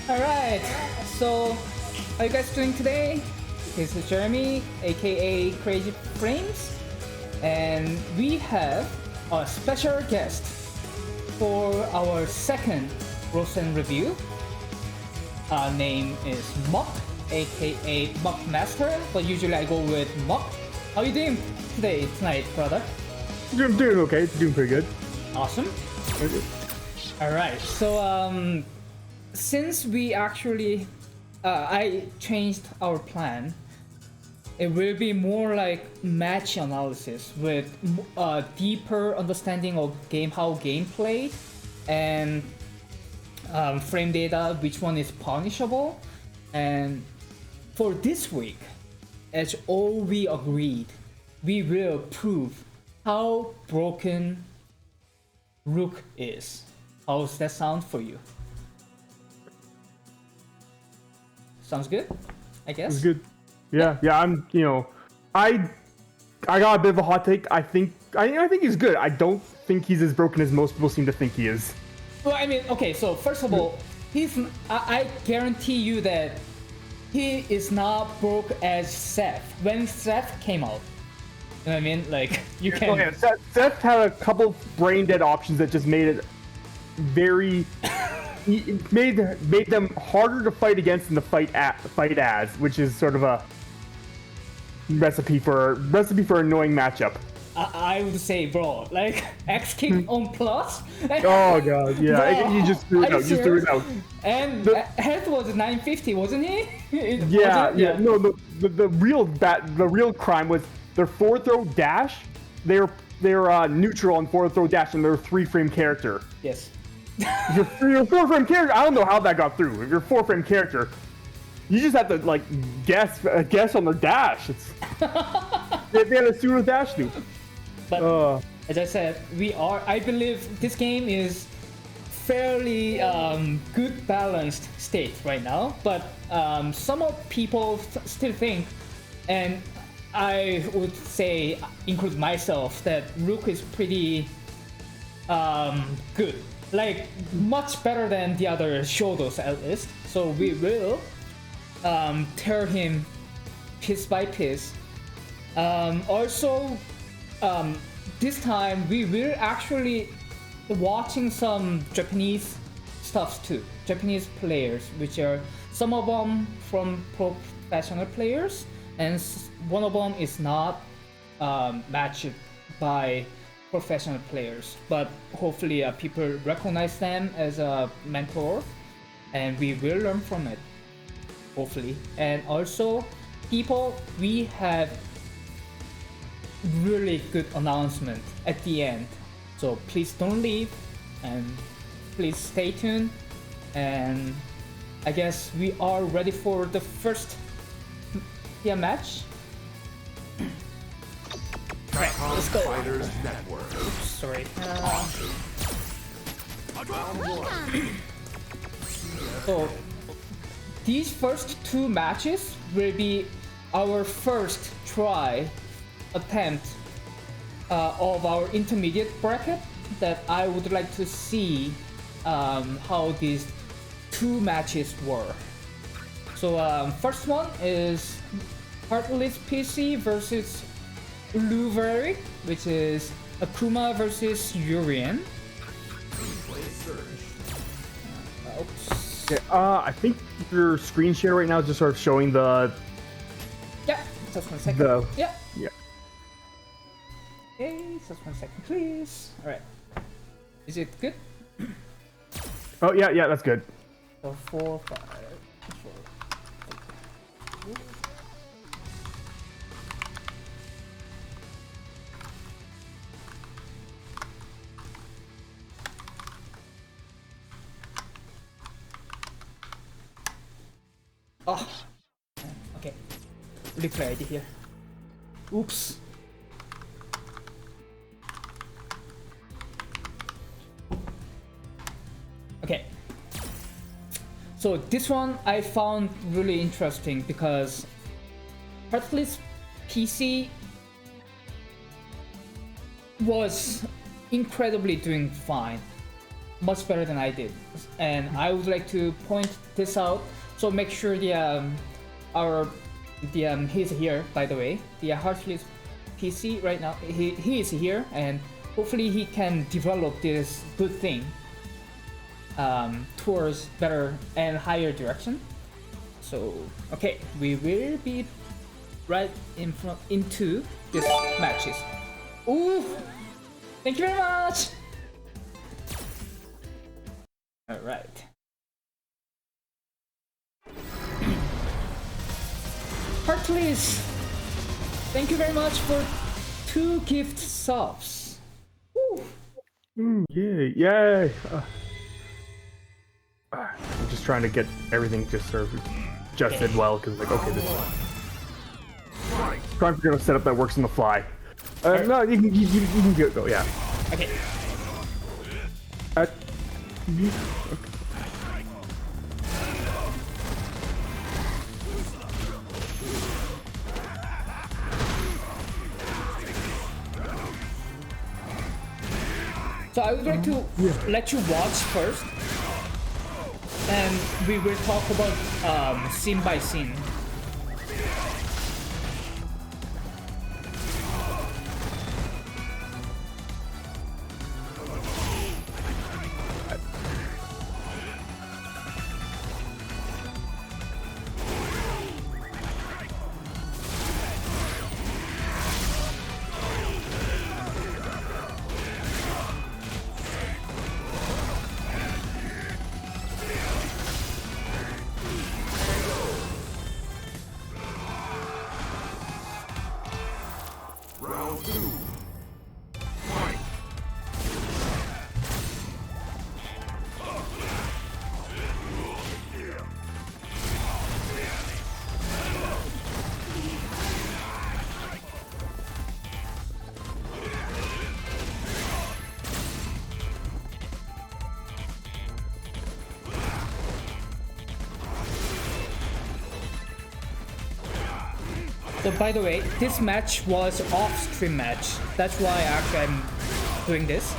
Alright, so how are you guys doing today? This is Jeremy, aka Crazy Frames, and we have a special guest for our second Rosen review. Our name is Muck, aka Muck Master, but usually I go with Muck. How are you doing tonight, brother? I'm doing okay, doing pretty good. Awesome. Alright, so since we actually I changed our plan, it will be more like match analysis with a deeper understanding of how game played and frame data, which one is punishable. And for this week, as all we agreed, we will prove how broken Rook is. How does that sound for you? Sounds good, I guess. It's good. Yeah. I got a bit of a hot take. I think he's good. I don't think he's as broken as most people seem to think he is. Well, I mean, okay, so first of all, I guarantee you that he is not broke as Seth. When Seth came out, you know what I mean? Like, you can... Oh, yeah. Seth had a couple brain dead options that just made it very... made them harder to fight against than to fight as, which is sort of a recipe for annoying matchup. I would say, bro, like X kick on plus. Oh god, yeah, bro, you just threw it out. Just threw it out. And health was 950, wasn't he? Yeah. No, the real crime was their forward throw dash. They're neutral on forward throw dash, and they're a 3-frame character. Yes. Your 4-frame character, I don't know how that got through. If you're a 4-frame character, you just have to like guess on their dash. It's they had a pseudo dash loop. But as I said, I believe this game is fairly good balanced state right now. But some of people still think, and I would say, include myself, that Rook is pretty good. Like, much better than the other Shodos at least. So we will tear him piece by piece. Also, this time we will actually watching some Japanese stuff too. Japanese players, which are some of them from professional players, and one of them is not matched by professional players, but hopefully people recognize them as a mentor, and we will learn from it, hopefully. And also, we have really good announcement at the end, so please don't leave, and please stay tuned. And I guess we are ready for the first match. Right, let's go. Oops, sorry. So, these first two matches will be our first attempt of our intermediate bracket, that I would like to see how these two matches were. So, first one is Heartless PC versus Uluvari, which is Akuma versus Urian. Yeah, I think your screen share right now is just sort of showing the... Yeah, just 1 second. Yeah. Okay, just 1 second, please. Alright. Is it good? Oh, yeah, that's good. So 4, 5, 4. Oh, okay. Replay ID here. Oops. Okay. So this one I found really interesting because Heartless PC was incredibly doing fine. much better than I did, and I would like to point this out. So make sure he's here, by the way. The Heartless PC right now, he is here, and hopefully he can develop this good thing towards better and higher direction. So okay, we will be right into this matches. Ooh, thank you very much. All right. Heartless, thank you very much for 2 gift subs. Woo. Yay! I'm just trying to get everything just sort of adjusted well, because like, okay, this is trying to figure out a setup that works on the fly. No, you can go, yeah. Okay. Okay. So I would like to let you watch first, and we will talk about scene by scene. So by the way, this match was off-stream match. That's why actually I'm doing this.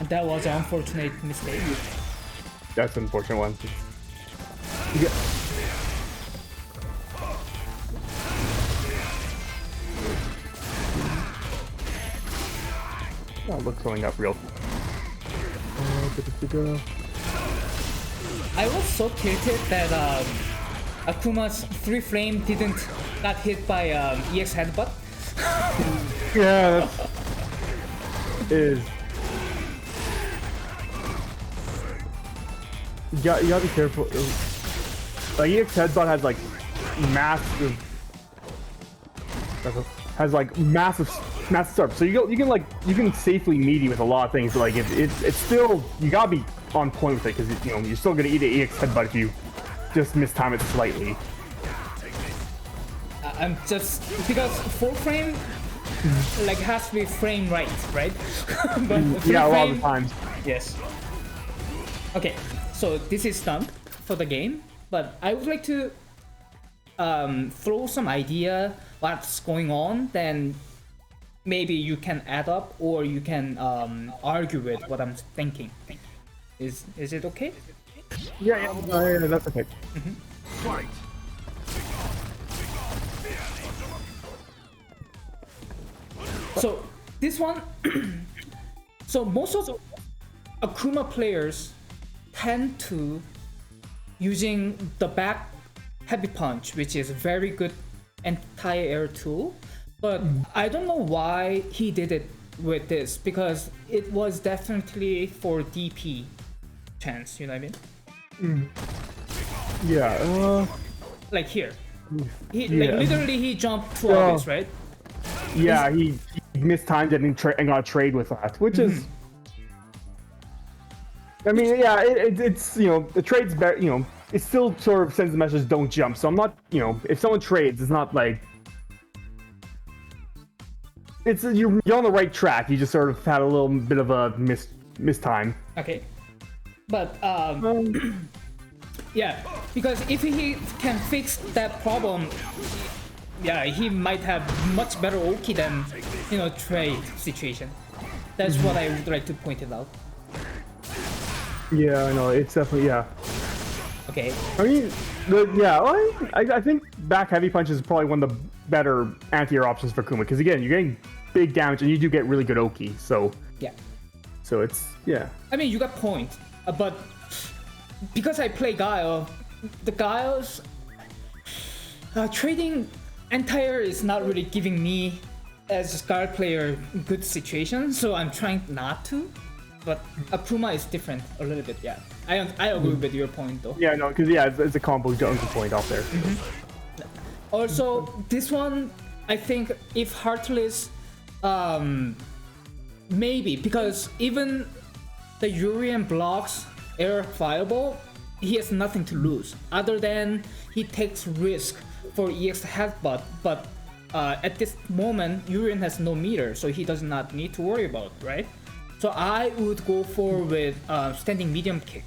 That was an unfortunate mistake. That's an unfortunate one. Yeah. Oh, look, going up real. I was so tilted that Akuma's 3-frame didn't got hit by EX headbutt. Yeah, is. You gotta be careful. Like EX headbutt has like massive stuff. So you can safely meaty with a lot of things. But like it's still, you gotta be on point with it, because you're still gonna eat an EX headbutt if you just mistime it slightly. I'm just, because 4-frame like has to be frame right? But yeah, a lot of the times. Yes. Okay. So this is done for the game, but I would like to throw some idea what's going on, then maybe you can add up, or you can argue with what I'm thinking. Is it okay? Yeah, that's okay. So this one, so most of the Akuma players tend to using the back heavy punch, which is a very good anti-air tool, but I don't know why he did it with this, because it was definitely for DP chance, you know what I mean? Yeah, like here, like literally he jumped to obvious, right? Yeah, he mistimed it and got a trade with that, which is, I mean, yeah, it's the trade's better, it still sort of sends the message, don't jump. So I'm not, if someone trades, it's not like you're on the right track. You just sort of had a little bit of a mistime. Okay, but yeah, because if he can fix that problem, yeah, he might have much better Oki than trade situation. That's what I would like to point it out. Yeah, I know. It's definitely Okay. I mean, I think back heavy punch is probably one of the better anti-air options for Coomba because again, you're getting big damage and you do get really good Oki. So yeah. So it's I mean, you got point, but because I play Gail, the Gail's trading anti-air is not really giving me as a Gail player good situation. So I'm trying not to. But Akuma is different a little bit, yeah. I agree with your point though. Yeah, no, because it's a combo jungle point out there. Also, this one, I think if Heartless, maybe, because even the Urian blocks air fireball, he has nothing to lose, other than he takes risk for EX headbutt, but at this moment, Urian has no meter, so he does not need to worry about, right? So I would go for with standing medium kick,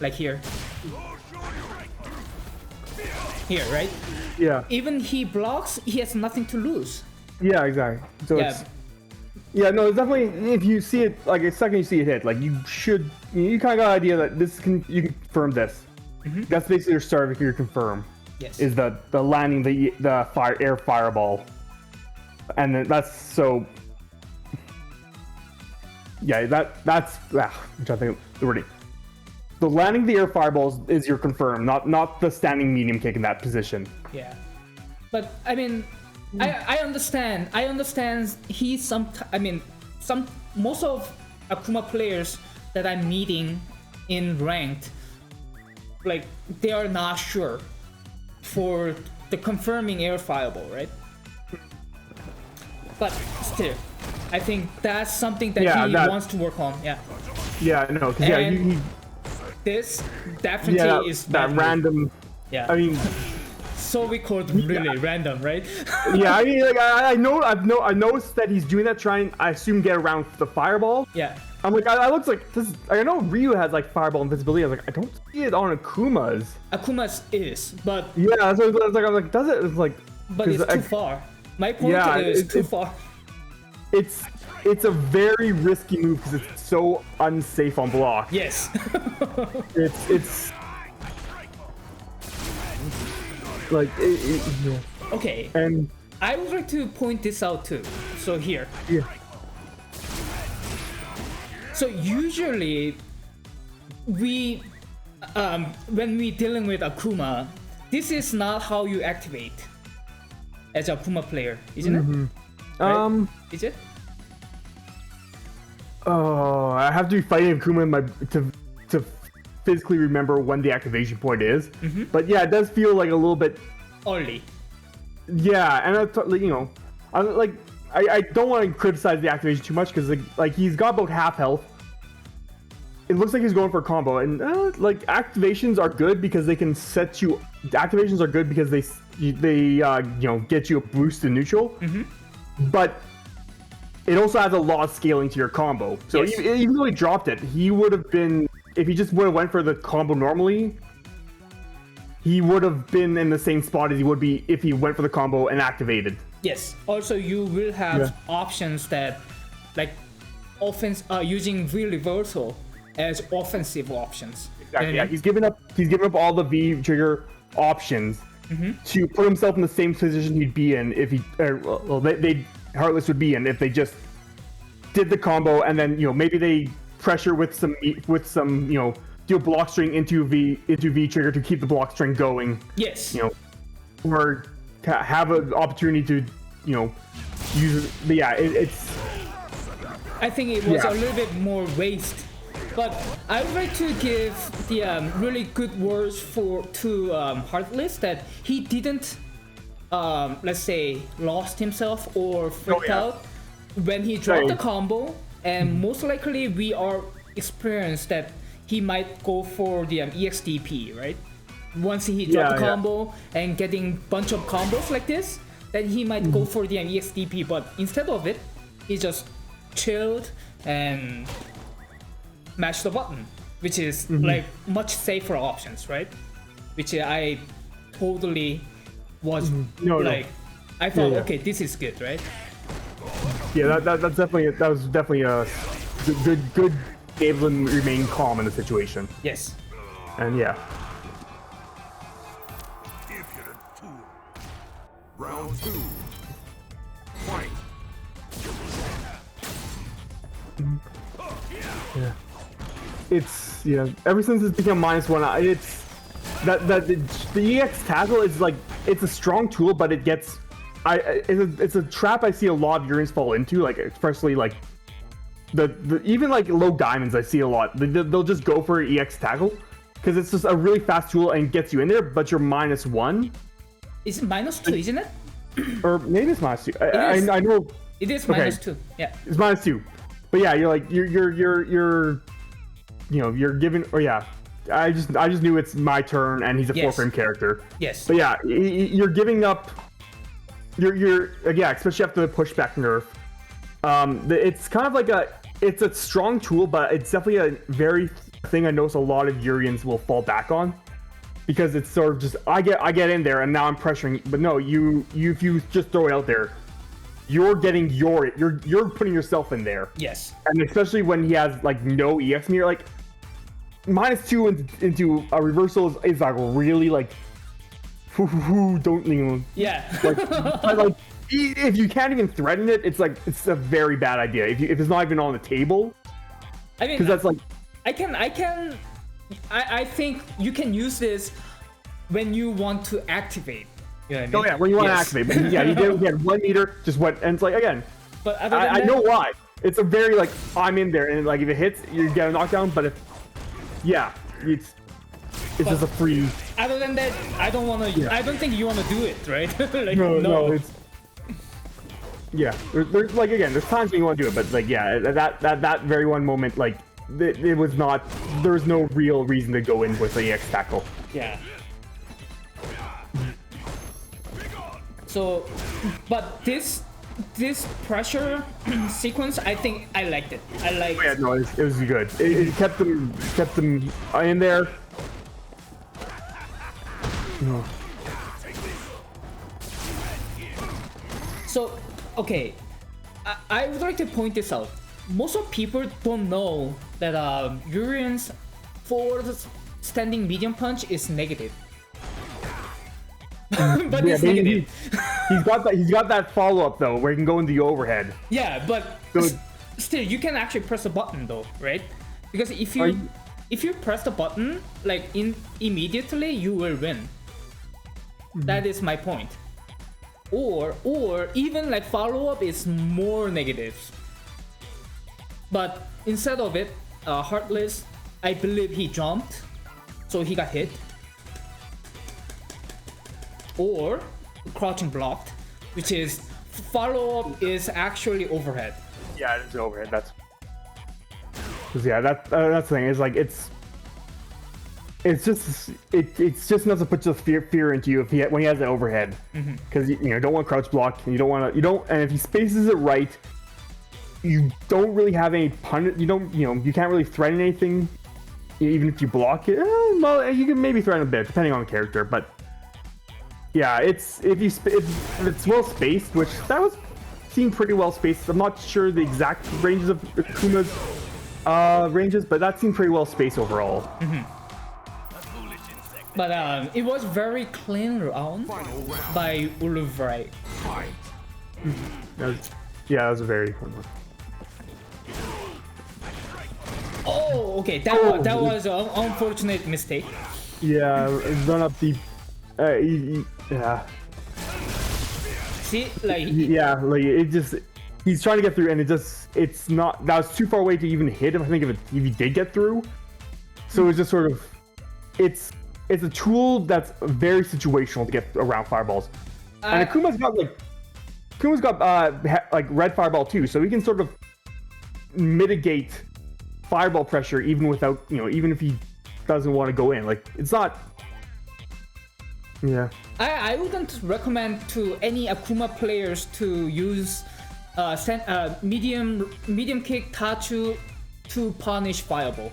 like here. Here, right? Yeah. Even he blocks, he has nothing to lose. Yeah, exactly. So it's it's definitely, if you see it, like the second you see it hit, like you kind of got an idea that you can confirm this. That's basically your start of your confirm. Yes. Is the landing the air fireball, and then that's so. Yeah, that's I'm trying to think of the wording. The landing the air fireballs is your confirm, not the standing medium kick in that position. Yeah, but I mean, I understand. Most of Akuma players that I'm meeting in ranked, like they are not sure for the confirming air fireball, right? But still, I think that's something that he wants to work on. Yeah. Yeah, no, because this definitely is that random. Yeah. I mean, so we called really random, right? Yeah, I mean, like I noticed that he's doing that, trying, I assume, get around the fireball. Yeah. I'm like, I looks like this. I know Ryu has like fireball invisibility. I was like, I don't see it on Akuma's. Akuma's is, but yeah, so I was like, does it? It's like, but it's too far. My point is too far. It's a very risky move because it's so unsafe on block. Yes. it's like yeah. Okay. And I would like to point this out too. So here. Yeah. So usually we when we dealing with Akuma, this is not how you activate as a Akuma player, isn't it? Right? Is it? Oh, I have to be fighting Akuma to physically remember when the activation point is. But yeah, it does feel like a little bit early. Yeah, and I don't want to criticize the activation too much because like he's got about half health. It looks like he's going for a combo, and like activations are good because they can set you. Activations are good because they get you a boost in neutral. But it also has a lot of scaling to your combo. So yes. even though he dropped it, he would have been, if he just would have went for the combo normally, he would have been in the same spot as he would be if he went for the combo and activated. Yes. Also, you will have options that, like, offense using V reversal as offensive options. Exactly. Yeah, he's given up all the V trigger options to put himself in the same position he'd be in if he, Heartless would be in if they just did the combo and then maybe they pressure with some do a block string into V trigger to keep the block string going. Yes. Or have an opportunity to use it. But yeah, it's. I think it was a little bit more waste. But I would like to give the really good words to Heartless that he didn't, let's say, lost himself or freaked out when he dropped the combo, and most likely we are experienced that he might go for the EXDP, right? Once he drop a combo and getting bunch of combos like this, then he might go for the EXDP. But instead of it, he just chilled and mashed the button, which is like much safer options, right? Which I totally was I thought, okay, this is good, right? Yeah, that was definitely a good able to remain calm in the situation. Yes. And yeah. Round 2. Fight. Yeah. It's ever since it's become -1, it's the EX tackle is like it's a strong tool, but it gets it's a trap I see a lot of Urians fall into, like especially like the even like low diamonds I see a lot. They'll just go for EX tackle because it's just a really fast tool and gets you in there, but you're -1. Is it -2, isn't it? Or maybe it's -2. I know it is -2. Yeah. It's -2. But yeah, you're given, or yeah. I just knew it's my turn and he's a 4-frame character. Yes. But yeah, you're giving up. You're especially after the pushback nerf. It's kind of like it's a strong tool, but it's definitely a very thing I notice a lot of Urians will fall back on, because it's sort of just I get in there and now I'm pressuring. But no, if you just throw it out there, you're putting yourself in there. Yes. And especially when he has like no EX mirror, like -2 into a reversal is like really like. Don't yeah. like if you can't even threaten it, it's a very bad idea. If it's not even on the table, I mean, because that's like I think you can use this when you want to activate. You know what I mean? Oh yeah, when you want to activate. But yeah, you did 1 meter, just went, and it's like again. But other than I know why. It's a very like I'm in there, and like if it hits, you get a knockdown. But if it's just a free. Other than that, I don't want to. Yeah. I don't think you want to do it, right? like, no. It's there's like again, there's times when you want to do it, but like that very one moment, like it was not. There was no real reason to go in with the EX tackle. Yeah. So, but this pressure sequence, I think I liked it. I liked. Oh, yeah, no, it was good. It kept them in there. No. So, okay, I would like to point this out. Most of people don't know that Urian's forward standing medium punch is negative. But it's negative. He's got that follow up though, where he can go in the overhead. Yeah, but still, you can actually press a button though, right? Because if you press the button like immediately, you will win. That is my point. Or even like follow-up is more negatives. But instead of it, Heartless, I believe he jumped, so he got hit. Or crouching blocked, which is follow-up is actually overhead. Yeah, it is overhead. That's the thing. It's like it's just enough to put just fear into you when he has the overhead, because you don't want crouch block, and and if he spaces it right, you don't really have any punish. You can't really threaten anything, even if you block it. Well, you can maybe threaten a bit depending on the character, but yeah, if it's well spaced, which that was seemed pretty well spaced. I'm not sure the exact ranges of Coomba's ranges, but that seemed pretty well spaced overall. But it was very clean round by Uluvrai. That was a very fun one. Oh, okay. That was an unfortunate mistake. Yeah, run up deep. Yeah. See, like. Yeah, like it just. He's trying to get through, and it's not. That was too far away to even hit him. I think if he did get through, so it's just sort of. It's a tool that's very situational to get around fireballs, and Kuma's got like red fireball too, so he can sort of mitigate fireball pressure even without, even if he doesn't want to go in. Like, it's not. Yeah. I wouldn't recommend to any Akuma players to use medium kick Tachu to punish fireball.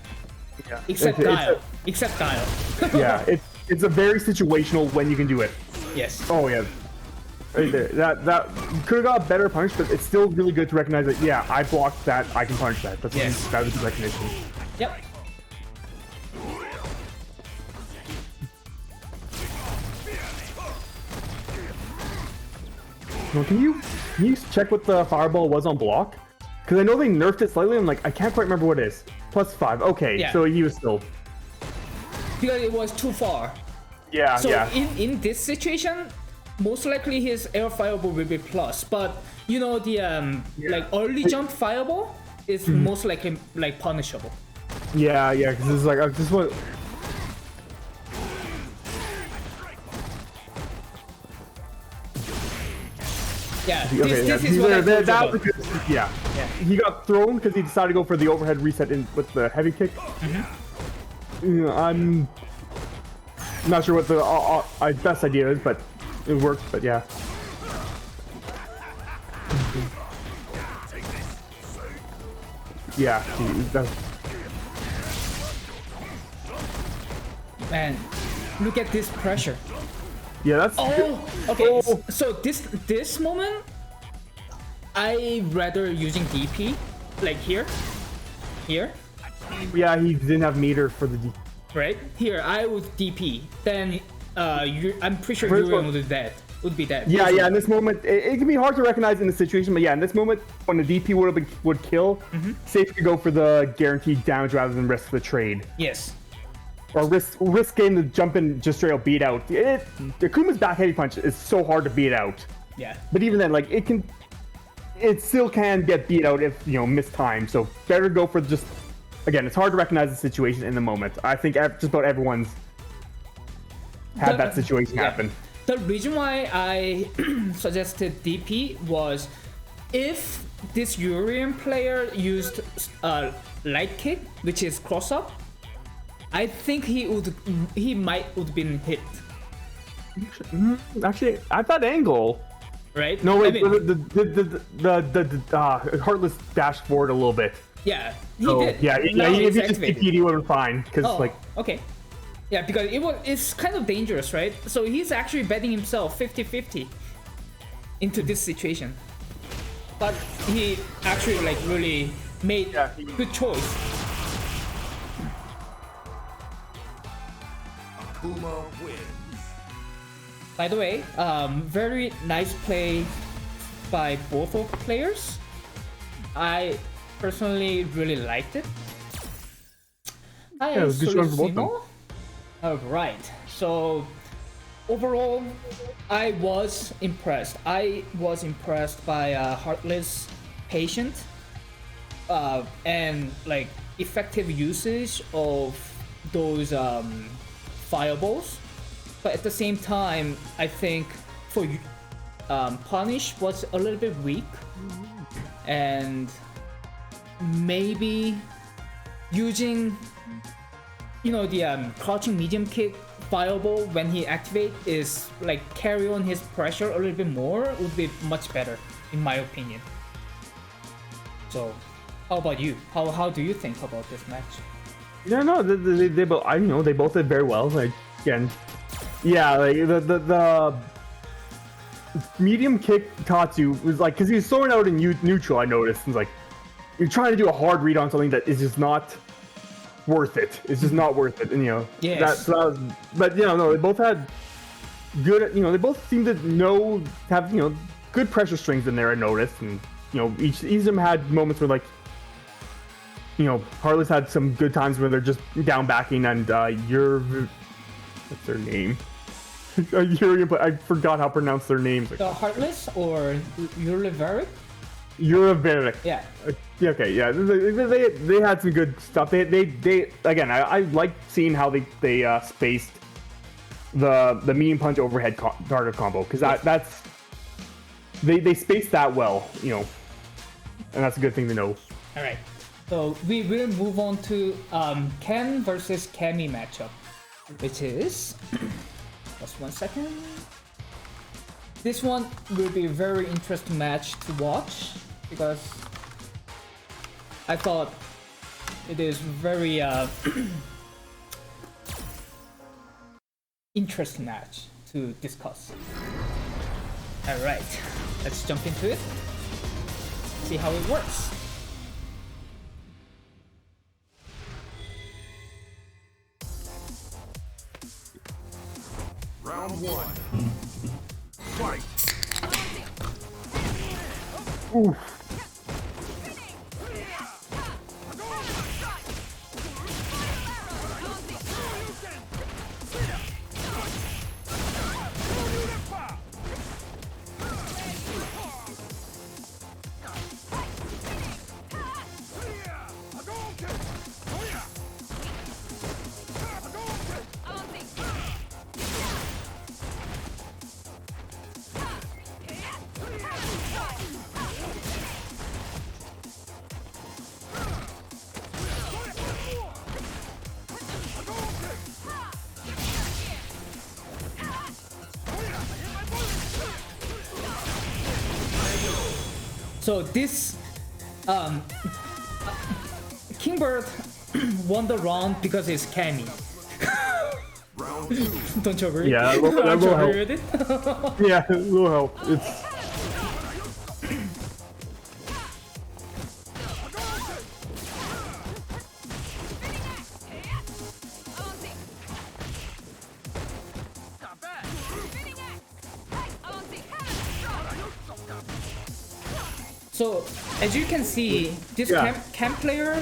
Yeah. Except Gail. Except Gail. Yeah, it's a very situational when you can do it. Yes. Oh yeah. Right there. That could have got a better punch, but it's still really good to recognize that. Yeah, I blocked that. I can punch that. That was the recognition. Yep. Well, can you check what the fireball was on block? Because I know they nerfed it slightly. I'm like, I can't quite remember what it is. +5. Okay, Yeah. so he was still. Because it was too far. Yeah, So yeah. in this situation, most likely his air fireball will be plus. But the like early jump fireball is most likely like punishable. Yeah, because it's like I just want. Yeah, Okay, this is what I told you that about. was yeah. He got thrown because he decided to go for the overhead reset in with the heavy kick. I'm not sure what the best idea is, but it worked. But yeah. Yeah, that's. Man, look at this pressure. Yeah, that's. Oh, okay. Oh. So this moment, I rather using DP, like here. Yeah, he didn't have meter for the. Right here, I would DP. Then, I'm pretty sure First Urian one- would be dead. Yeah. In this moment, it can be hard to recognize in the situation, but yeah, in this moment, when the DP would kill, safe to go for the guaranteed damage rather than risk the trade. Yes. Or risk getting the jump and just straight up beat out. The Kuma's back heavy punch is so hard to beat out. Yeah. But even then, like it still can get beat out if missed time. So better go for just. Again, it's hard to recognize the situation in the moment. I think just about everyone's had that situation happen. The reason why I suggested DP was if this Urian player used light kick, which is cross up, I think he might would been hit. Actually, at that angle. Right? No, wait. I mean, the Heartless dashed forward a little bit. yeah, he So, did. yeah. Now If it's you just activated. DP'd, you would have been fine. Because Oh, okay. Yeah, because it's kind of dangerous, right? So he's actually betting himself 50-50 into this situation. But he actually like really made good choice. Akuma wins. By the way, very nice play by both of players. I personally really liked it. Hi, it was a good showing for both of them. Solissimo. Alright, so overall, I was impressed. I was impressed by Heartless Patient and like effective usage of those fireballs. But at the same time, I think for Punish was a little bit weak, and maybe using the crouching medium kick fireball when he activate is like carry on his pressure a little bit more would be much better in my opinion. So how about you? How do you think about this match? No, they both. They both did very well. Like again, yeah, like the medium kick Tatsu was like because he was throwing out in neutral. I noticed and like you're trying to do a hard read on something that is just not worth it. It's just not worth it. And Yes. but no, they both had good. They both seem to have good pressure strings in there. I noticed, and each of them had moments where like. Heartless had some good times where they're just down backing and what's their name? I forgot how to pronounce their names. The Heartless or Uriveric? Uriveric. Yeah. Yeah, okay, yeah. They had some good stuff. They again, I like seeing how they spaced the medium punch overhead target combo because that's they spaced that well, and that's a good thing to know. All right. So we will move on to Ken versus Cammy matchup, which is just 1 second. This one will be a very interesting match to watch because I thought it is very interesting match to discuss. All right, let's jump into it. See how it works. Round 1. Fight. Oof. So this Kingbird won the round because it's Cammy. Round 2. Don't you agree? Yeah, that Don't you will agree help. with it? Yeah, it will help. It's So as you can see, this Yeah. cam player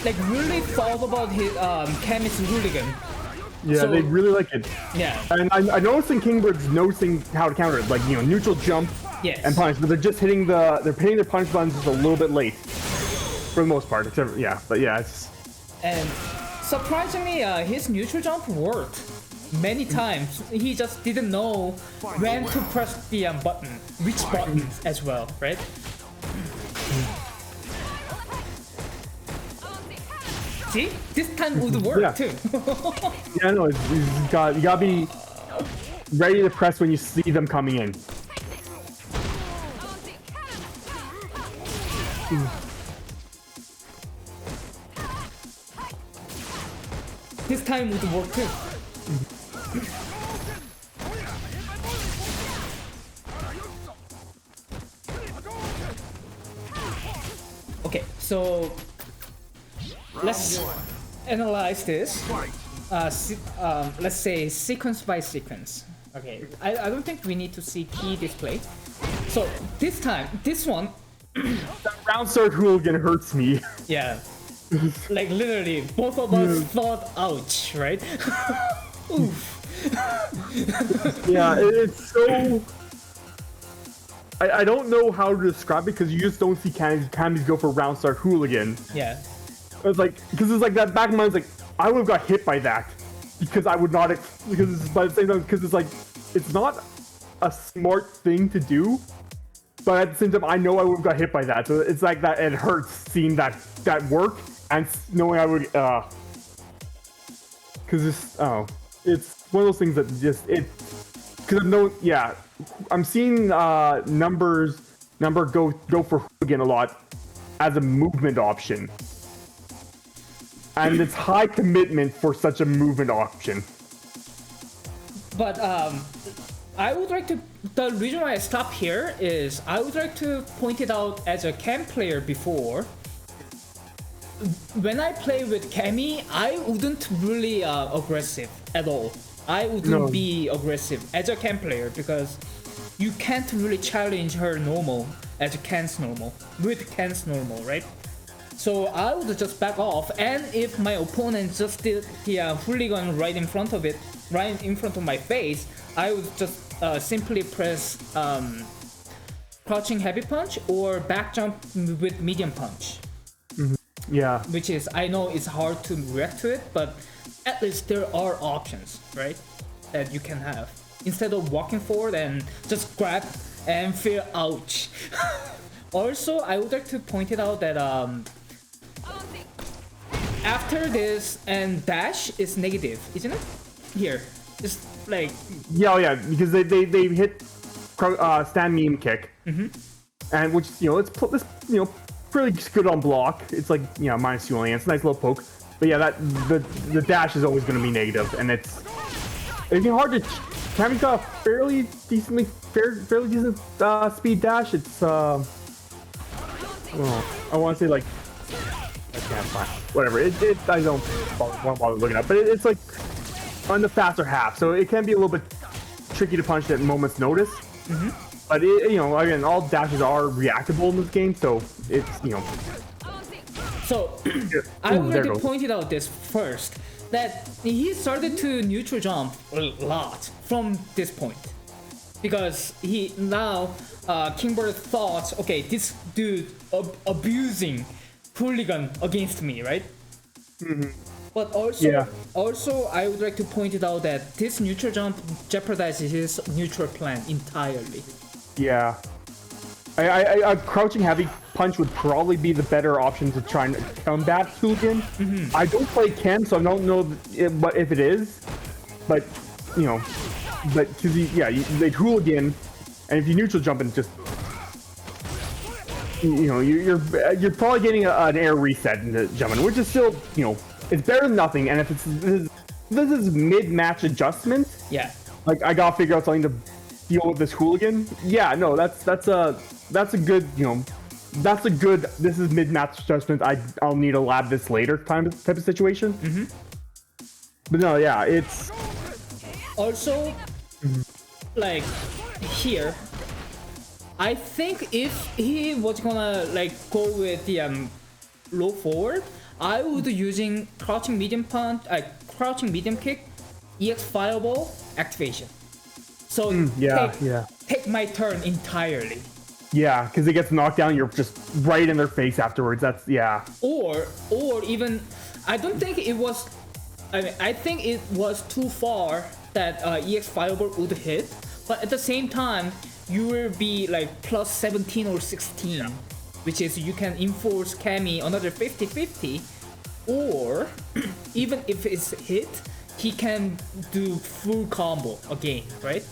like really thought about his Cammy's hooligan. yeah, So- they really like it. Yeah. And I noticed in Kingbird's noticing how to counter it, like neutral jump Yes. and punish, but they're just hitting their punish buttons just a little bit late, for the most part. Except but yeah, it's And surprisingly, his neutral jump worked many times. He just didn't know when to press the button, which buttons as well, right? See, this time would work Yeah. too. yeah, no, you gotta be ready to press when you see them coming in. This time would work too. Okay, so let's analyze this. Fight. Let's say sequence by sequence. Okay, I don't think we need to see key display. So this time, this one, That round start hooligan hurts me. yeah, like literally, both of us thought, ouch, right? Oof. Yeah, it's so. I don't know how to describe it because you just don't see Cammys go for round start hooligan. Yeah, It's like because it's like that back of my mind's like I would have got hit by that because I would not because it's, but at the same time because it's like it's not a smart thing to do, but at the same time I know I would have got hit by that, so it's like that it hurts seeing that work and knowing I would because it's one of those things that just because I'm seeing number go for hooligan a lot as a movement option. And it's high commitment for such a movement option. but I would like to. The reason why I stop here is I would like to point it out as a cam player before. When I play with Cammy, I wouldn't really aggressive at all. I wouldn't be aggressive as a cam player because you can't really challenge her normal as a Ken's normal with Ken's normal, right? So I would just back off, and if my opponent just did the hooligan right in front of my face, I would just simply press crouching heavy punch or back jump with medium punch. Yeah. Which is, I know it's hard to react to it, but at least there are options, right? That you can have. Instead of walking forward and just grab and feel ouch. Also, I would like to point it out that after this and dash is negative, isn't it? Here, just like Yeah, oh yeah, because they hit stand meme kick, and which it's pretty good on block. It's like -2 only. And it's a nice little poke, but yeah, that the dash is always going to be negative, and it's hard to. Tammy's got a fairly decent speed dash. It's I want to say like I can't find whatever. I don't want to bother looking up, but it's like on the faster half, so it can be a little bit tricky to punch at moment's notice. But again, all dashes are reactable in this game, so it's So I already pointed out this first, that he started to neutral jump a lot from this point, because he now Kingbird thought, okay, this dude abusing hooligan against me, right? But also I would like to point it out that this neutral jump jeopardizes his neutral plan entirely. Yeah. A crouching heavy punch would probably be the better option to try and combat hooligan. I don't play Ken, so I don't know if it is, but because they hooligan, and if you neutral jump and just you're probably getting an air reset into jumping, which is still it's better than nothing. And if this is mid-match adjustment, like I gotta figure out something to deal with this hooligan. Yeah, no, that's a good this is mid-match adjustment. I'll need to lab this later type of situation. But no, yeah, it's also like here. I think if he was gonna like go with the low forward, I would using crouching medium punch, crouching medium kick, EX fireball activation. So take my turn entirely. Yeah, because it gets knocked down, you're just right in their face afterwards. That's Or even I don't think it was. I think it was too far that EX fireball would hit, but at the same time you will be like plus 17 or 16, which is you can enforce Cammy another 50-50, or even if it's hit, he can do full combo again, right?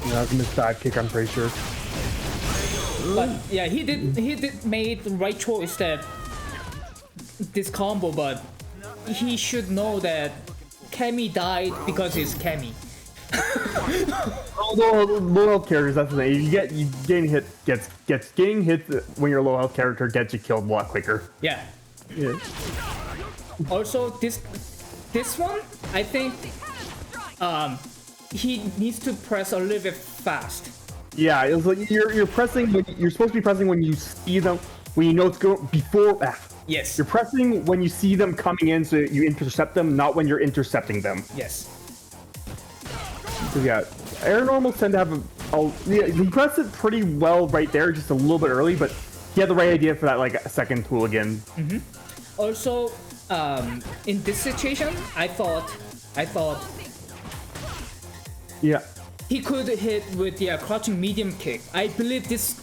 That's a missed dive kick, I'm pretty sure. But yeah, he did made the right choice that this combo, but he should know that Cammy died because it's Cammy. Low health characters, that's the thing. Getting hit getting hit when you're a low health character gets you killed a lot quicker. Yeah. Also, this one, I think he needs to press a little bit fast. Yeah, it's like you're pressing you're supposed to be pressing when you see them, when you know it's going before. Yes. You're pressing when you see them coming in, so you intercept them, not when you're intercepting them. Yes. So yeah, air normals tend to have you press it pretty well right there, just a little bit early, but he had the right idea for that like a second hooligan. Also, in this situation, I thought he could hit with the crouching medium kick. I believe this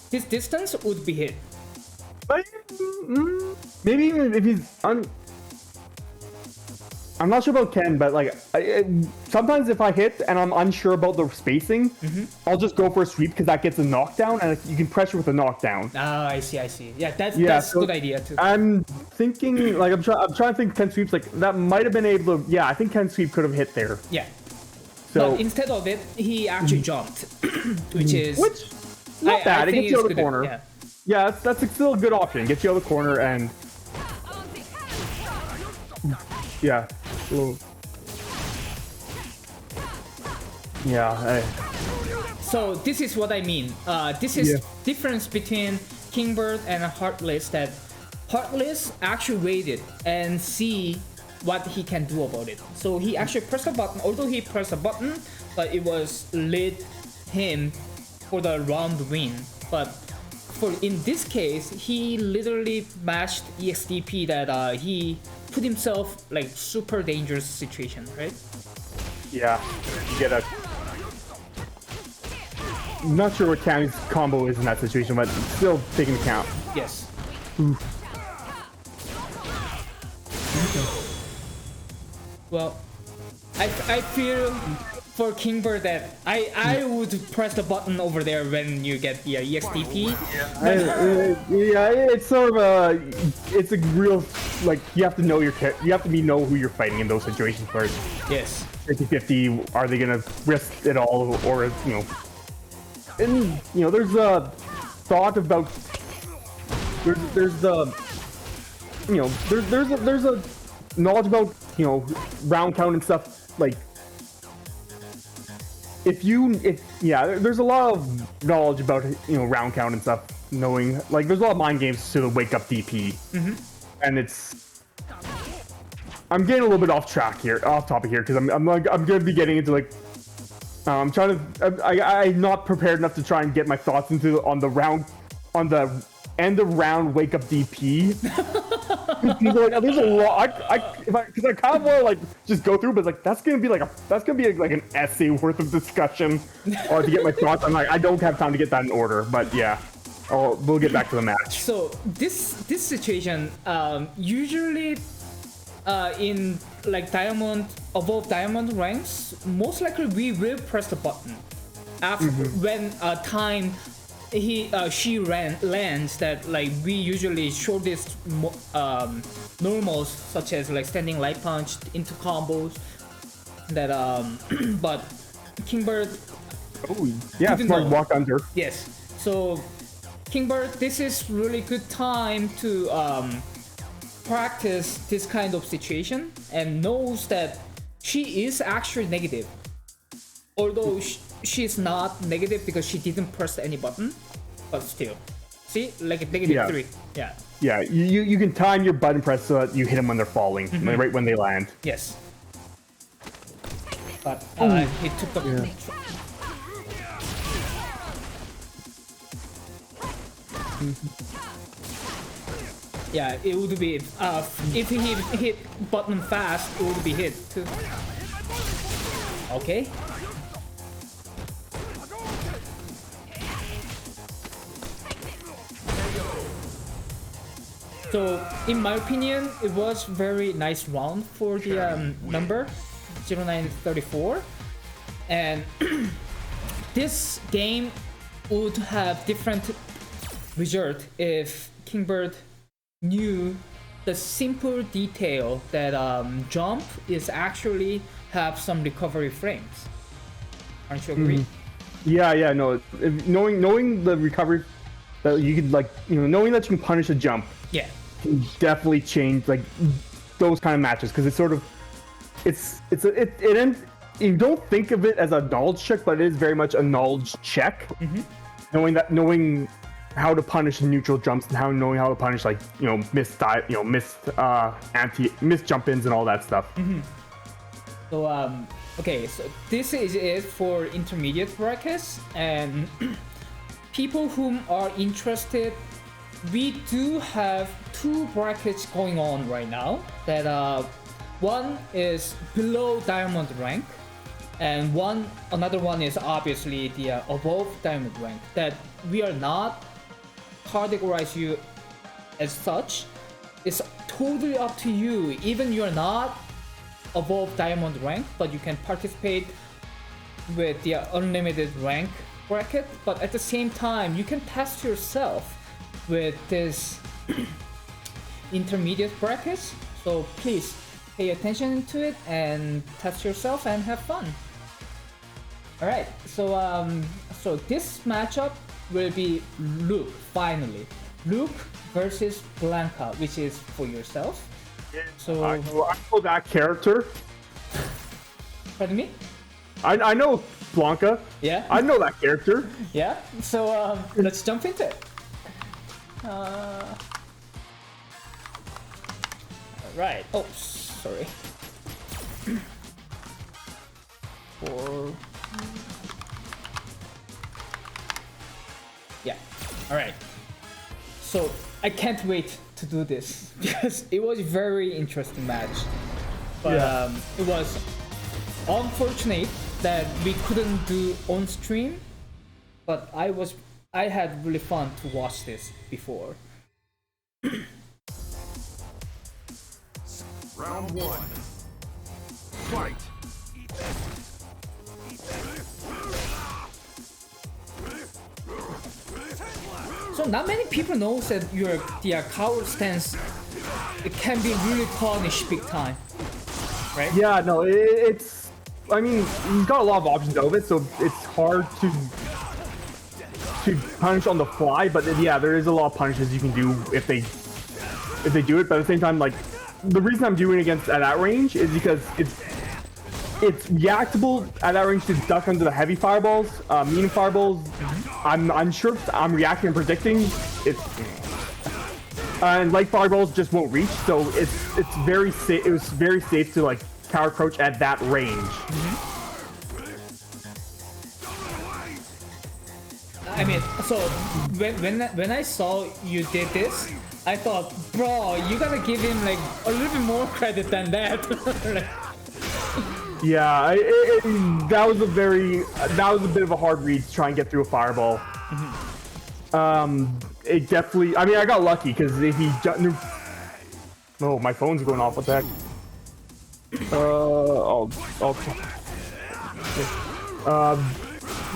distance would be hit. But maybe even if he's I'm not sure about Ken, but like sometimes if I hit and I'm unsure about the spacing, I'll just go for a sweep because that gets a knockdown, and you can pressure with a knockdown. Ah, I see. Yeah, that's a good idea too. I'm thinking like I'm trying to think Ken sweeps like that might have been able to. Yeah, I think Ken sweep could have hit there. Yeah. So but instead of it, he actually jumped, which not bad. It gets you out of the corner. Yeah. Yeah, that's still a good option. Get you out of the corner and yeah. Yeah. So this is what I mean. This is difference between Kingbird and Heartless. That Heartless actually waited and see what he can do about it. So he actually pressed a button. Although he pressed a button, but it was led him for the round win. But in this case, he literally mashed EXDP that he put himself like super dangerous situation, right? Yeah, you get a not sure what Tammy's combo is in that situation, but still taking account. Yes. Well, I feel for Kingbird that I would press the button over there when you get the EXDP. Yeah, it's sort of it's a real, like, you have to know know who you're fighting in those situations first. Yes. 50-50, are they gonna risk it all, or and there's a thought about there's a knowledge about round count and stuff, like there's a lot of knowledge about round count and stuff, knowing, like, there's a lot of mind games to wake up DP, and I'm getting a little bit off topic here, because I'm gonna be getting into, like, I'm not prepared enough to try and get my thoughts on the end of round wake up DP. There's a lot. Because I kind of want to, like, just go through, but, like, that's gonna be like an essay worth of discussion, or to get my thoughts. I'm like, I don't have time to get that in order. But yeah, we'll get back to the match. So this situation usually in, like, above diamond ranks, most likely we will press the button after when time she lands, that, like, we usually shortest normals, such as, like, standing light punch into combos, that but Kingbird, smart walk under. yes, so Kingbird, this is really good time to practice this kind of situation, and knows that she is actually negative, although she's not negative because she didn't press any button, but still, see, like, a negative 3. Yeah, you can time your button press so that you hit them when they're falling, right when they land. Yes, but he took the yeah, it would be if he hit button fast, it would be hit too. Okay. So, in my opinion, it was very nice round for the number 0934, and this game would have different result if Kingbird knew the simple detail that jump is actually have some recovery frames. Aren't you agree? Yeah, no. Knowing the recovery, that you could, like, knowing that you can punish a jump. Yeah. Can definitely change, like, those kind of matches, because it's sort of, you don't think of it as a knowledge check, but it is very much a knowledge check. Knowing how to punish neutral jumps, and knowing how to punish, like, missed jump ins and all that stuff. So okay, so this is it for intermediate brackets, and people whom are interested, we do have 2 brackets going on right now. That one is below diamond rank, and another one is obviously the above diamond rank. That we are not categorize you as such. It's totally up to you. Even you're not above diamond rank, but you can participate with the unlimited rank bracket. But at the same time, you can test yourself with this intermediate brackets. So please pay attention to it and test yourself and have fun. All right. So this matchup will be Luke, finally. Luke versus Blanca, which is for yourself. So I know that character. Pardon me? I know Blanca. Yeah. I know that character. Yeah. So let's jump into it. Right. Oh, sorry. Yeah. All right. So I can't wait to do this because it was a very interesting match. But it was unfortunate that we couldn't do on stream but I had really fun to watch this before. Round 1. Fight. So not many people know that the coward stance, it can be really punished big time, right? Yeah, no, it's. I mean, you've got a lot of options out of it, so it's hard to punish on the fly. But yeah, there is a lot of punishes you can do if they do it. But at the same time, like the reason I'm doing it against at that range is because it's reactable at that range to duck under the heavy fireballs, medium fireballs. I'm sure I'm reacting and predicting it, and light fireballs just won't reach. So it's very safe. It was very safe to like tower crouch at that range. I mean, so when I saw you did this, I thought, bro, you gotta give him like a little bit more credit than that. Like, yeah, that was a bit of a hard read to try and get through a fireball. It definitely. I mean, I got lucky because if he. Oh, my phone's going off. What the heck?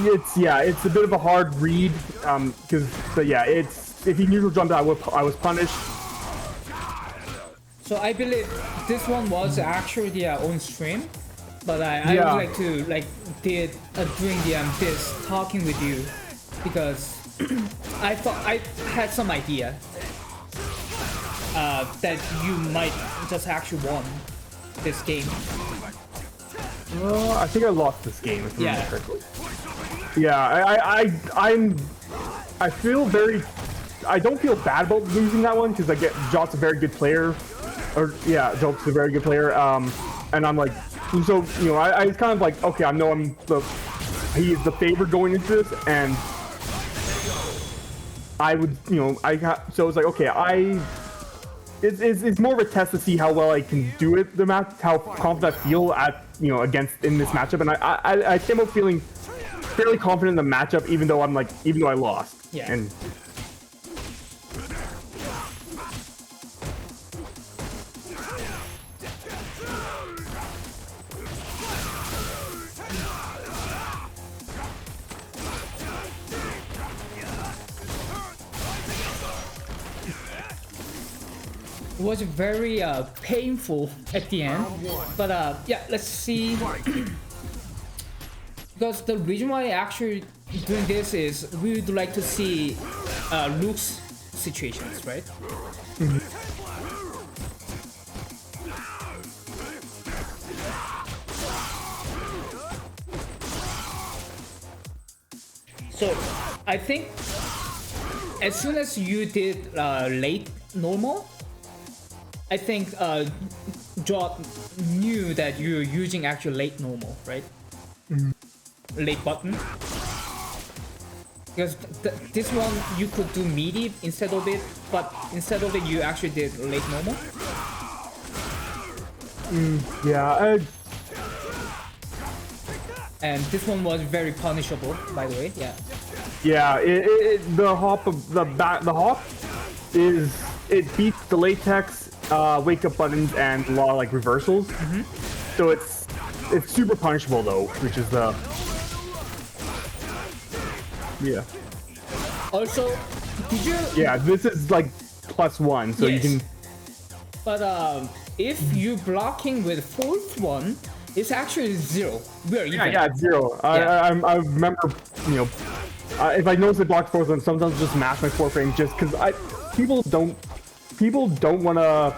It's a bit of a hard read. But yeah, if he neutral jumped, I was punished. so I believe this one was actually their own stream, but I Yeah. would like to did during this talking with you because I thought I had some idea that you might just actually won this game. I think I lost this game. If I Yeah. remember correctly. Yeah, I feel very. I don't feel bad about losing that one because I get Jot's a very good player, Jot's a very good player. And I'm like, so I was kind of like, okay, I know he is the favorite going into this, and I would, so it's like, okay, it's more of a test to see how well I can do it, the match, how confident I feel against in this matchup, and I came out feeling fairly confident in the matchup, even though I lost. Yeah. And It was very painful at the end, but yeah, let's see. Because the reason why I actually doing this is we would like to see Luke's situations, right? So I think as soon as you did late normal, I think Jot knew that you're using actual late normal, right? Late button. Because this one you could do meaty instead of it, but instead of it you actually did late normal. yeah, And this one was very punishable, by the way. Yeah. yeah, the hop is it beats the latex, wake up buttons, and a lot of like reversals. So it's super punishable though, which is the Also, did you? yeah. This is like +1, so Yes. you can. But if you blocking with fourth one, it's actually 0. We're even. Yeah, it's 0. Yeah. I remember, if I notice I blocked fourth one, sometimes I'll just mash my 4-frame just because people don't want to.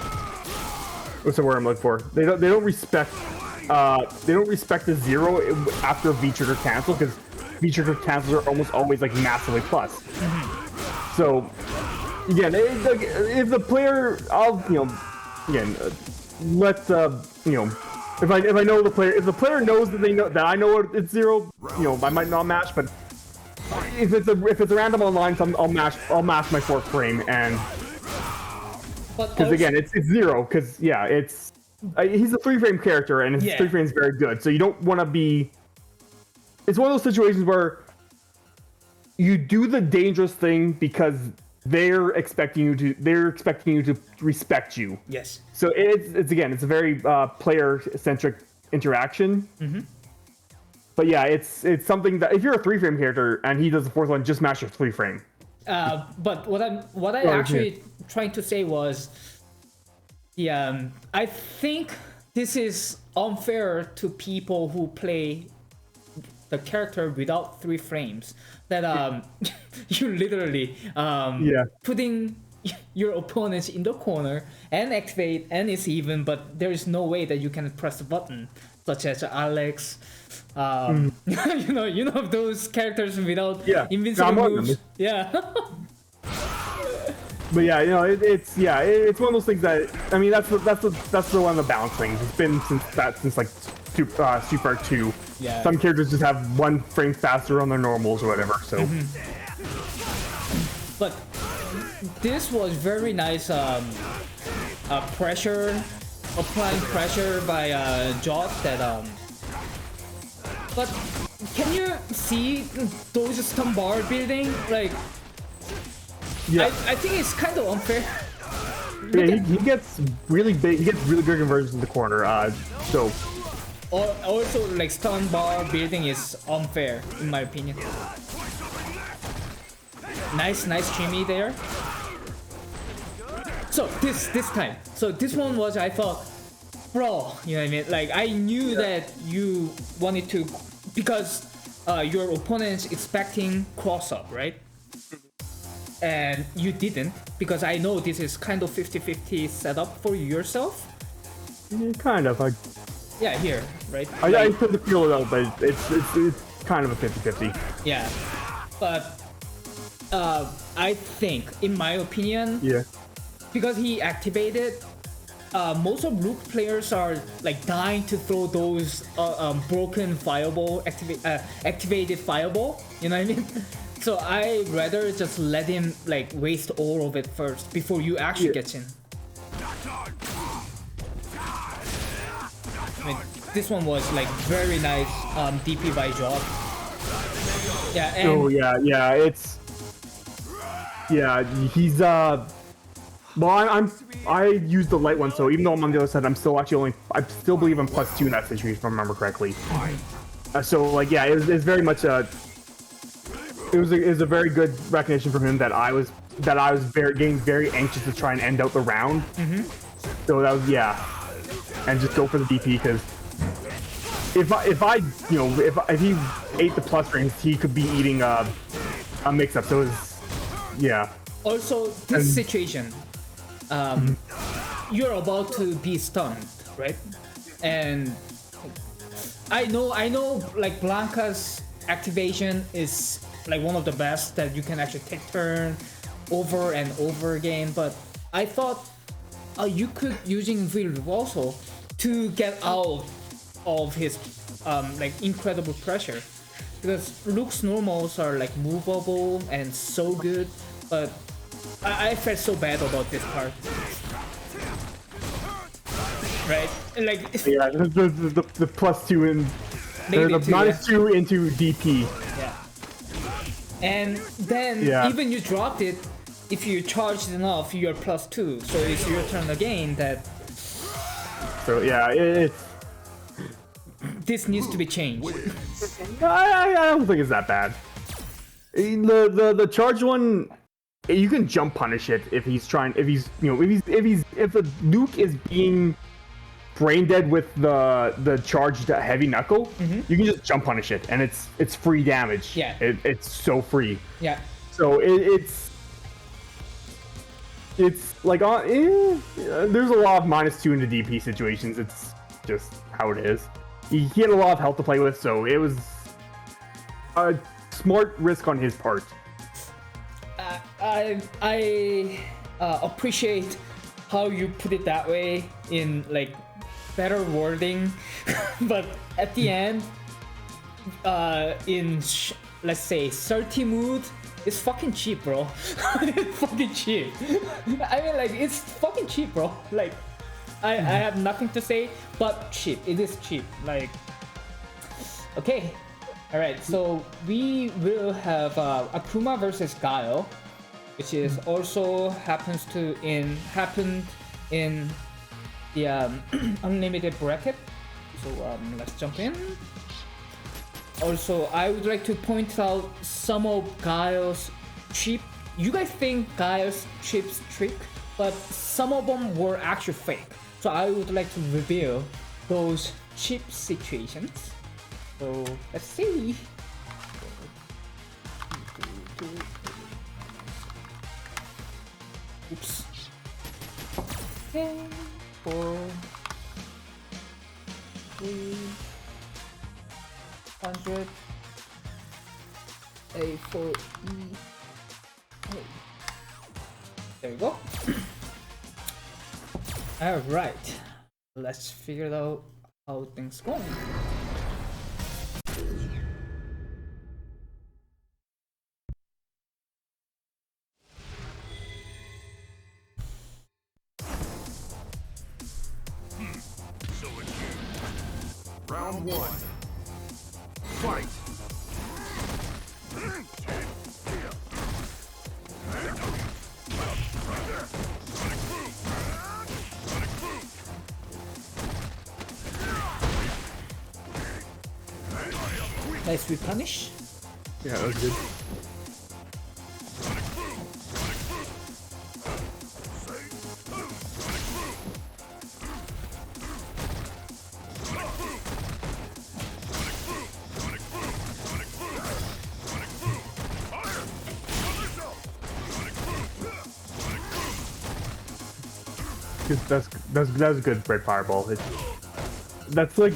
What's the word I'm looking for? They don't respect the 0 after a V trigger cancel, because V trigger cancels are almost always like massively plus. So again, if the player, if I know the player, if the player knows that I know it's 0, I might not match. But if it's a random online, I'll mash my 4th frame, and because again it's 0, because he's a 3-frame character and his 3-frame is very good, so you don't want to be. It's one of those situations where you do the dangerous thing because they're expecting you to respect you. Yes. So it's a very player centric interaction. But yeah, it's something that if you're a 3-frame character and he does the fourth one, just mash your 3-frame. But what I actually trying to say was, I think this is unfair to people who play the character without 3 frames. That you literally putting your opponents in the corner and activate, and it's even, but there is no way that you can press the button, such as Alex. You know those characters without invincible moves. Yeah. But yeah, it's one of those things that I mean that's the one of the balance things. It's been since like Super 2. Yeah. Some characters just have 1 frame faster on their normals or whatever. So. But this was very nice. Applying pressure by Jot that But can you see those stun bar building? Like, I think it's kind of unfair. Yeah, he gets really big. He gets really good conversions in the corner. So. Also, like stun bar building is unfair in my opinion. Nice Jimmy there. So this time, this one was, I thought, bro, you know what I mean? Like I knew that you wanted to, because your opponent's expecting cross up, right? And you didn't, because I know this is kind of 50-50 setup for yourself. Yeah, kind of. Yeah, here, right? I couldn't feel it out, but it's kind of a 50-50. Yeah, but I think, in my opinion, because he activated, most of Luke players are like dying to throw those broken fireball, activated fireball. You know what I mean? So I rather just let him like waste all of it first before you actually get in. I mean, this one was like very nice DP by Job. Yeah, and he's well, I used the light one, so even though I'm on the other side, I still believe I'm +2 in that situation, if I remember correctly. So like, yeah, it was very much it was a very good recognition from him that I was getting very anxious to try and end out the round. So that was and just go for the DP, because if he ate the plus rings, he could be eating a mix-up. So it was, also, this situation, you're about to be stunned, right? And I know, like Blanca'S activation is like one of the best that you can actually take turn over and over again. But I thought you could using Will also to get out of his like incredible pressure, because Luke's normals are like movable and so good, but I felt so bad about this part. Right? Like the +2 in the -2 into DP. Yeah. And then even you dropped it, if you charged enough, you're +2. So it's your turn again. So it's. This needs to be changed. I don't think it's that bad. The charge one, you can jump punish it if if Luke is being brain dead with the charged heavy knuckle, you can just jump punish it, and it's free damage. Yeah, it's so free. Yeah. So it's like there's a lot of -2 into DP situations. It's just how it is. He had a lot of health to play with, so it was a smart risk on his part. I appreciate how you put it that way in like better wording, but at the end, let's say 30 mood, it's fucking cheap, bro. It's fucking cheap. I mean, like, it's fucking cheap, bro. Like, I have nothing to say but cheap. It is cheap. Like, okay. All right, so we will have Akuma versus Gail, which is also happened in the unlimited bracket. So let's jump in. Also, I would like to point out some of Gail's cheap. You guys think Gail's cheap's trick, but some of them were actually fake. So I would like to reveal those cheap situations. So let's see. Oops. Okay. 4, 300 A4E. There you go. All right. Let's figure out how things go. Round 1. Fight! Nice repunish. Yeah, that was good. That's good red fireball. That's like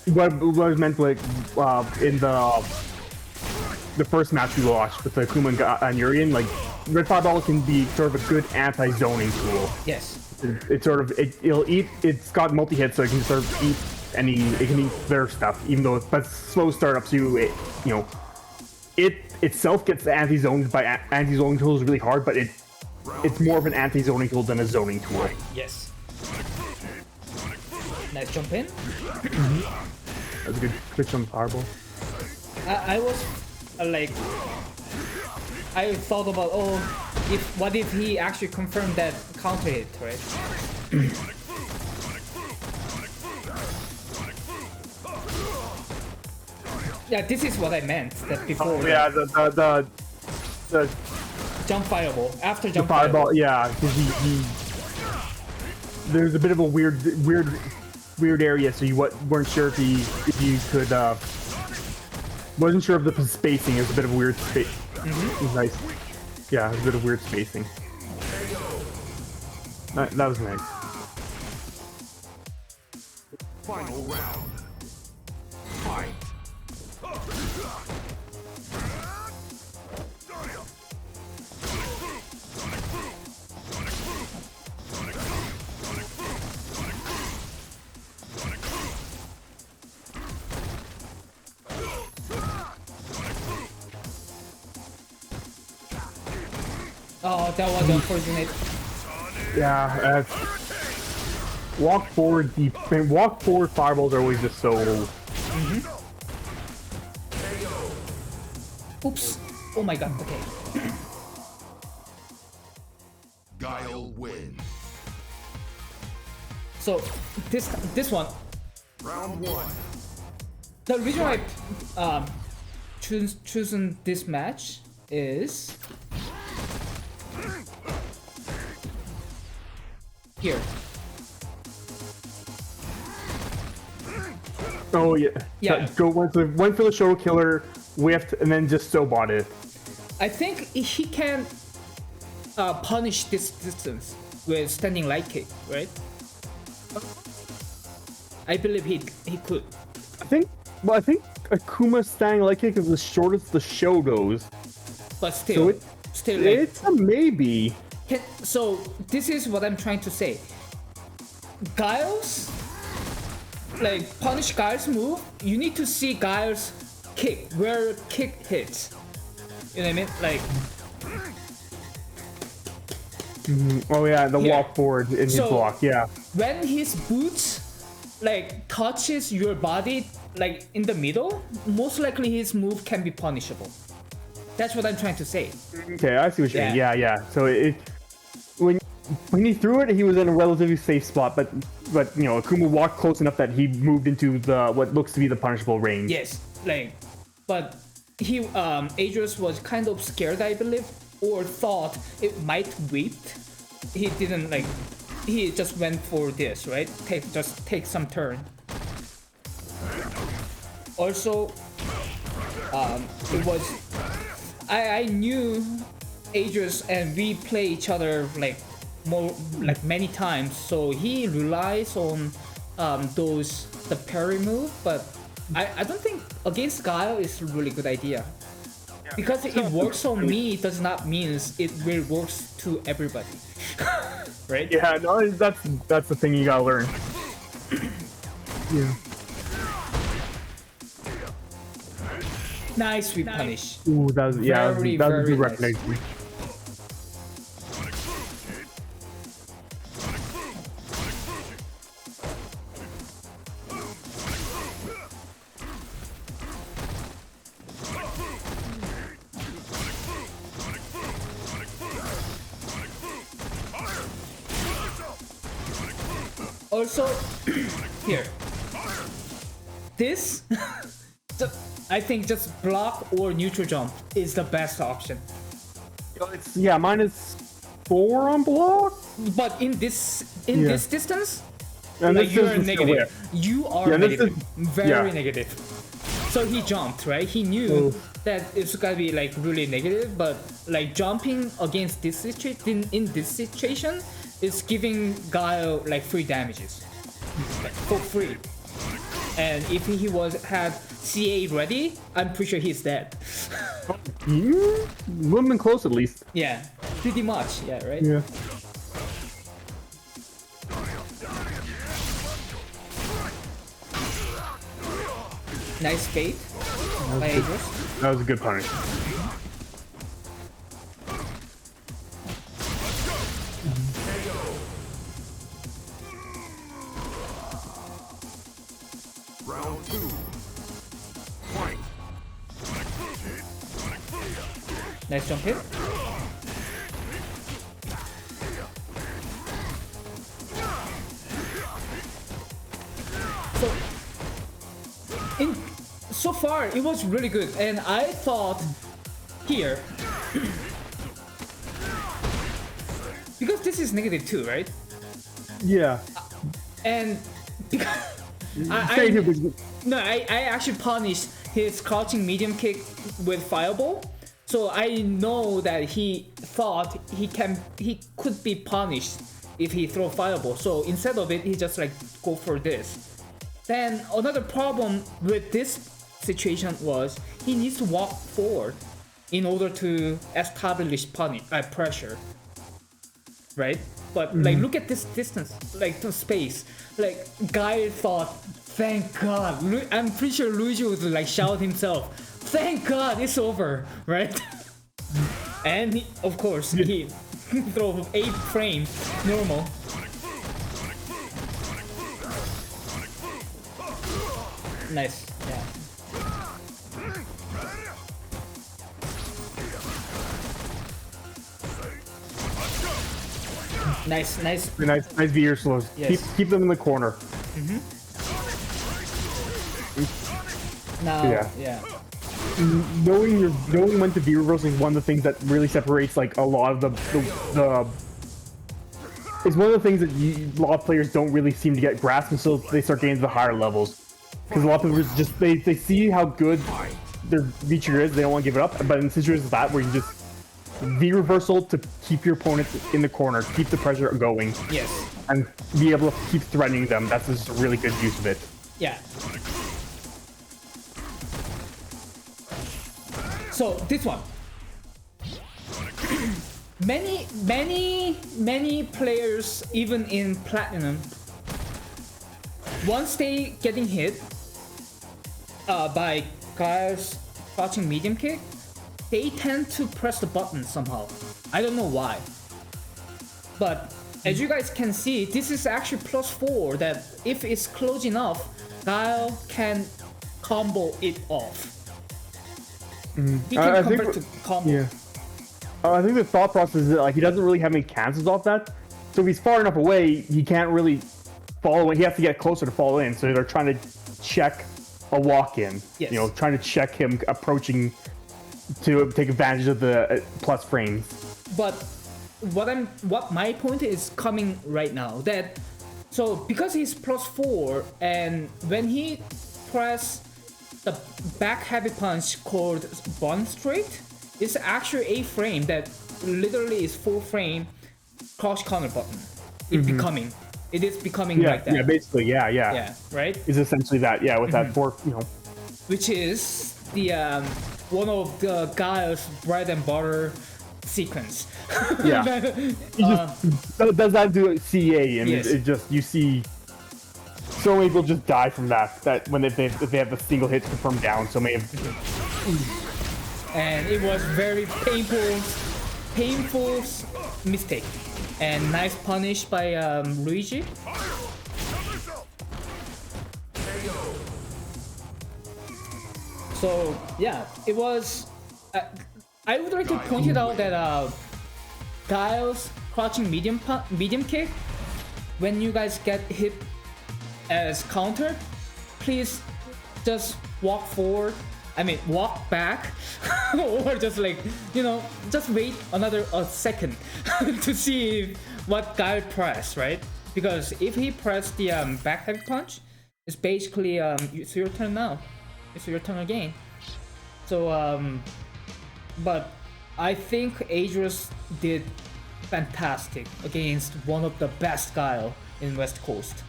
what was meant like in the first match we watched with the Coomba and Urian. Like red fireball can be sort of a good anti-zoning tool. Yes. It's sort of it'll eat. It's got multi-hit, so it can sort of eat it can eat their stuff, even though it's slow startup. So it itself gets anti-zoned by anti-zoning tools really hard, but it's more of an anti-zoning tool than a zoning tool. Yes. Nice jump in. That's a good jump fireball. I was like, I thought about, what if he actually confirmed that counter hit, right? Yeah, this is what I meant. That before. Yeah, the jump fireball after jump fireball. Yeah, because there's a bit of a weird area, so you weren't sure if you could wasn't sure of the spacing. It was a bit of a weird space. It was nice. Yeah, it was a bit of weird spacing. That was nice. Final round. Fight! Oh, that was unfortunate. Yeah, walk forward fireballs are always just so. Oops. Oh my god. Okay. Gail wins. So this one. Round 1. The reason why I chosen this match is here. Oh yeah. Yeah. Go went for the show killer, whiffed, and then just so bought it. I think he can punish this distance with standing light kick, right? I believe he could. I think Akuma's standing light kick is the shortest the show goes. But still, So like, it's a maybe. So this is what I'm trying to say. Gail's, like, punish Gail's move, you need to see Gail's kick, where kick hits. You know what I mean? Like, Oh yeah, the Here. walk forward in his So- block. Yeah. when his boots like touches your body like in the middle, most likely his move can be punishable. That's what I'm trying to say. Okay, I see what you're saying. Yeah. Yeah. So when he threw it, he was in a relatively safe spot, but you know, Akuma walked close enough that he moved into the what looks to be the punishable range. Yes, like, but he Adrius was kind of scared, I believe, or thought it might whip. He didn't like. He just went for this, right? Take some turn. Also, it was I knew Adrius and we play each other like many times, so he relies on the parry move, but I don't think against Gail is a really good idea. Because it works on me does not mean it will works to everybody. Right? Yeah, no, that's the thing you gotta learn. Yeah. Nice repunish. Ooh, that was Very, that was a good very recognition. Also, here, this, I think just block or neutral jump is the best option. Yeah, -4 on block. But in this distance, And like this you is are the negative. skill You are Yeah, this negative. is- Very yeah. negative. So he jumped, right? He knew Oh. that it's gonna be like really negative, but like jumping against this situation in this situation is giving Gail like free damages, like, for free. And if he had CA ready, I'm pretty sure he's dead. Would have been close at least. Yeah, pretty much. Yeah, right. Yeah. Nice bait by Adrius. That was a good punish. Round 2. Fight. Nice jump hit. So far it was really good, and I thought here because this is -2, right? Yeah. And Stay here, but- I actually punished his crouching medium kick with fireball, so I know that he thought he could be punished if he throw fireball. So instead of it, he just like go for this. Then another problem with this situation was he needs to walk forward in order to establish pressure, right? But like look at this distance, like the space. Like Guy thought, thank God. I'm pretty sure Luigi would like shout himself, thank God it's over, right? And he, of course he throw 8 frames normal. Nice, yeah. Nice. Nice V slows. Yes. Keep them in the corner. Now, Yeah. Knowing when to V reversal is one of the things that really separates like a lot of the it's one of the things that a lot of players don't really seem to get grasped until they start getting to the higher levels. Because a lot of people just they see how good their V trigger is, they don't want to give it up. But in situations like that where you just V reversal to keep your opponent in the corner, keep the pressure going, yes. and be able to keep threatening them, that's just a really good use of it. Yeah. So this one. many players, even in Platinum, once they getting hit by guys crouching medium kick, they tend to press the button somehow. I don't know why. But as you guys can see, this is actually +4 that if it's close enough, Gail can combo it off. He I can think- convert to combo. Yeah. I think the thought process is that like he doesn't really have any cancels off that. So if he's far enough away, he can't really follow in. He has to get closer to follow in. So they're trying to check a walk in. Yes. You know, trying to check him approaching to take advantage of the plus frames. But what my point is coming right now that so because he's +4 and when he press the back heavy punch called Bond Straight, it's actually a frame that literally is full frame crouch counter button. It is becoming Yeah, like that. yeah, basically, yeah. Yeah, right? Is essentially that, yeah, with that four, you know. Which is the one of the Gail's bread and butter sequence. Yeah. He just does that do CA, and Yes. it just, you see so many people just die from that when if they have the single hit confirmed down, so many And it was very painful mistake. And nice punish by Luigi. So yeah, it was. I would like to point it out that Gail's crouching medium kick. When you guys get hit as counter, please just walk forward. I mean, walk back, or just like just wait another second to see what Gail press, right? Because if he pressed the back heavy punch, it's basically it's your turn now. It's your turn again. So but I think Adrius did fantastic against one of the best Gail in West Coast.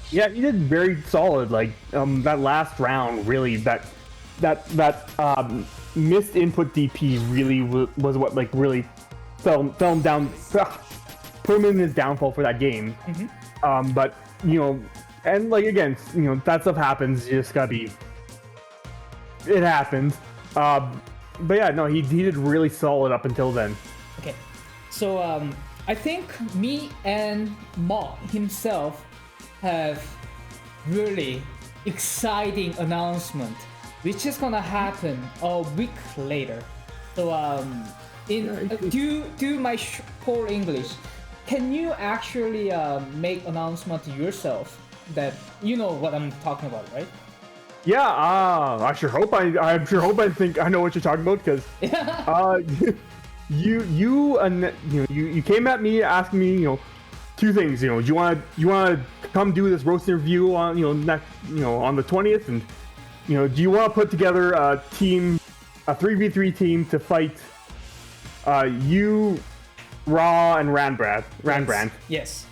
Yeah, he did very solid. Like that last round, really, that missed input DP really was what like really fell him down, put him in his downfall for that game. But and like again, that stuff happens. You just gotta be. It happens. But yeah, no, he did really solid up until then. Okay, so I think me and Mo himself have really exciting announcement, which is gonna happen a week later. So do my poor English. Can you actually make announcement yourself that you know what I'm talking about, right? Yeah, I sure hope I think I know what you're talking about because you came at me asking me two things. Do you want to come do this roast interview on on the 20th, and do you want to put together a 3v3 team to fight you, Raw, and Ranbrand? Yes.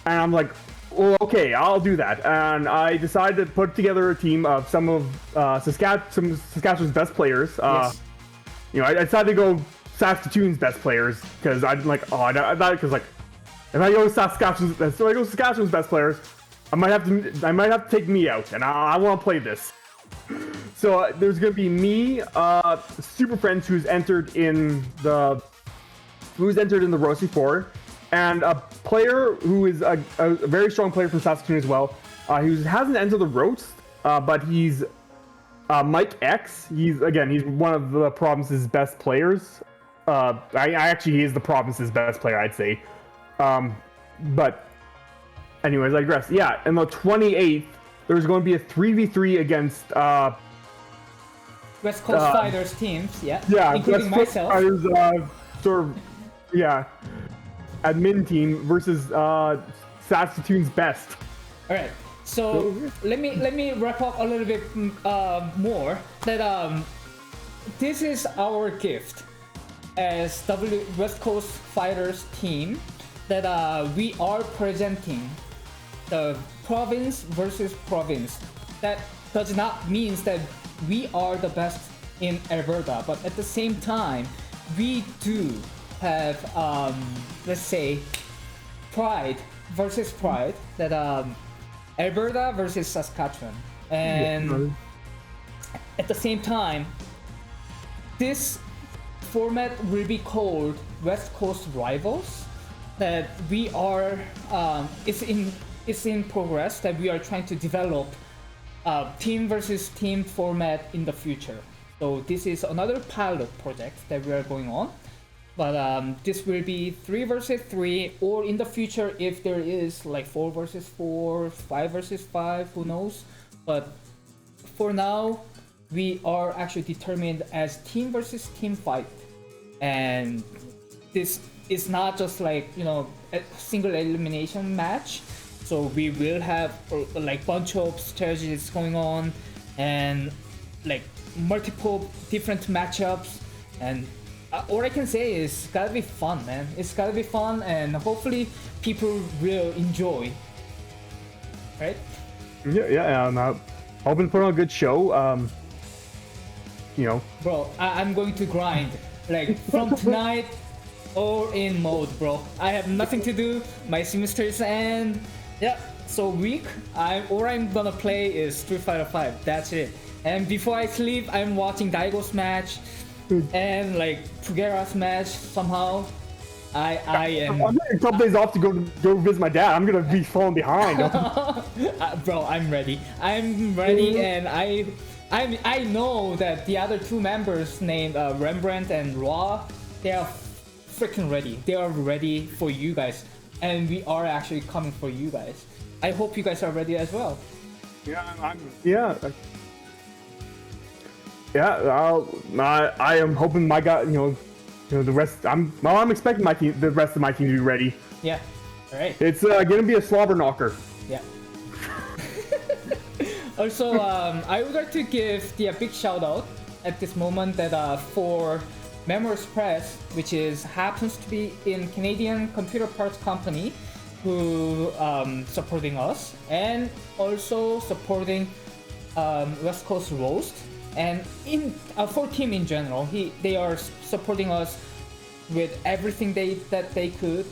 And I'm like, well, okay, I'll do that. And I decided to put together a team of some of Saskatchewan's best players. Yes. I decided to go Saskatoon's best players because I'm like, if I go Saskatchewan's best players, I might have to take me out, and I want to play this. So there's gonna be me, Super Friends, who's entered in the Roasty 4. And a player who is a very strong player from Saskatoon as well, who hasn't entered the roast, but he's Mike X. He's one of the province's best players. He is the province's best player, I'd say. But anyways, I digress. Yeah, and the 28th, there's going to be a 3v3 against West Coast Fighters teams, yeah, including West Coast myself. Fighters, admin team versus Saskatoon's best. All right, so let me wrap up a little bit more. That this is our gift as West Coast Fighters team. That we are presenting the province versus province. That does not mean that we are the best in Alberta, but at the same time, we do have let's say pride versus pride, that Alberta versus Saskatchewan, and at the same time this format will be called West Coast Rivals, that we are it's in progress, that we are trying to develop team versus team format in the future. So this is another pilot project that we are going on. But this will be 3 versus 3, or in the future, if there is like 4 versus 4, 5 versus 5, who knows? But for now, we are actually determined as team versus team fight. And this is not just like, you know, a single elimination match. So we will have like bunch of strategies going on and like multiple different matchups, and all I can say is it's gotta be fun, man. It's gotta be fun, and hopefully people will enjoy. Right? Yeah. I'm hoping to put on a good show. You know, Bro, I'm going to grind like from tonight or in mode, bro. I have nothing to do. My semester's end. Yeah, so week. All I'm gonna play is Street Fighter 5. That's it. And before I sleep, I'm watching Daigo's match and like Pugera's match somehow. I am. I'm taking a couple days off to go visit my dad. I'm gonna be falling behind. Bro, I'm ready. I'm ready, and I know that the other two members named Rembrandt and Ra, they are freaking ready. They are ready for you guys, and we are actually coming for you guys. I hope you guys are ready as well. I am hoping my guy, the rest. I'm expecting my team, the rest of my team to be ready. Yeah. All right. It's gonna be a slobber knocker. Yeah. Also, I would like to give a big shout out at this moment that for Memories Press, which happens to be in Canadian computer parts company, who supporting us, and also supporting West Coast Roast, and for team in general, they are supporting us with everything that they could.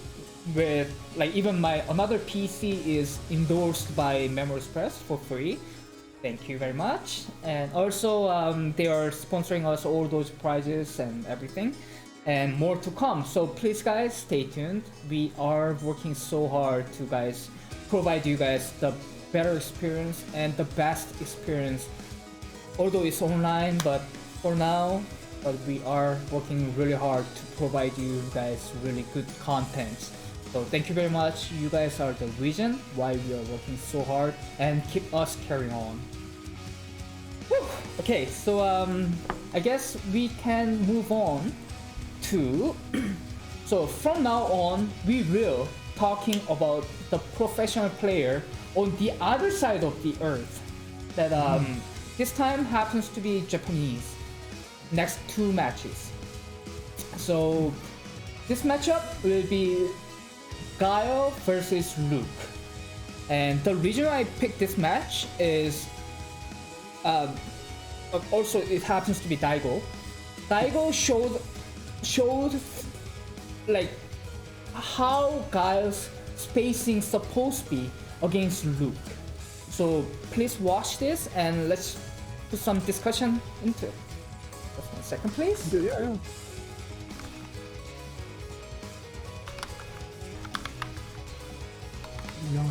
With like even my another PC is endorsed by Memories Press for free. Thank you very much. And also they are sponsoring us all those prizes and everything, and more to come. So please guys, stay tuned. We are working so hard to guys provide you guys the better experience and the best experience, although it's online, but for now, we are working really hard to provide you guys really good content. So thank you very much. You guys are the reason why we are working so hard, and keep us carrying on. Whew. Okay, so I guess we can move on to so from now on we will talking about the professional player on the other side of the earth that this time happens to be Japanese. Next 2 matches. So this matchup will be Gail versus Luke, and the reason I picked this match is also it happens to be Daigo. Daigo showed like how Gail's spacing supposed to be against Luke. So please watch this and let's put some discussion into it. Just 1 second, please. Yeah. No.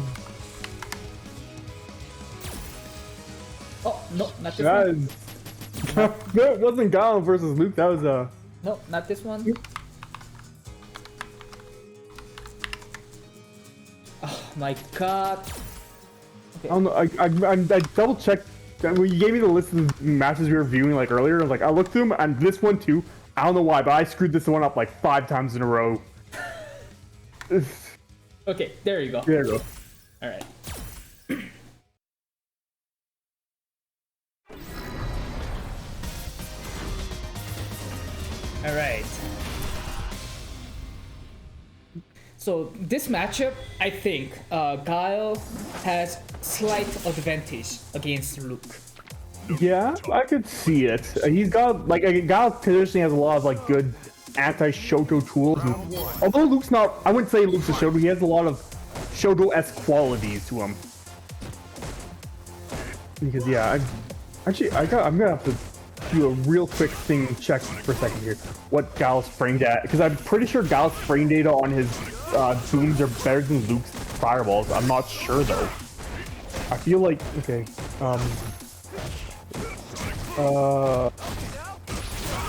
Oh no, not this one. That wasn't Gail versus Luke. That was No, not this one. Oh my god. Okay. I don't know. I double checked. When you gave me the list of matches we were viewing like earlier, I was like, I looked through them, and this one too. I don't know why, but I screwed this one up like 5 times in a row. Okay, there you go. There you go. All right. All right. So this matchup, I think Gail has slight advantage against Luke. Yeah, I could see it. He's got Gail traditionally has a lot of like good anti-Shoto tools. And, although Luke's not, I wouldn't say Luke's a Shoto. He has a lot of Shoto-esque qualities to him. Because yeah, I'm gonna have to do a real quick thing check for a second here. What Gail's framed at? Because I'm pretty sure Gail's frame data on his booms are better than Luke's fireballs. I'm not sure though. I feel like okay.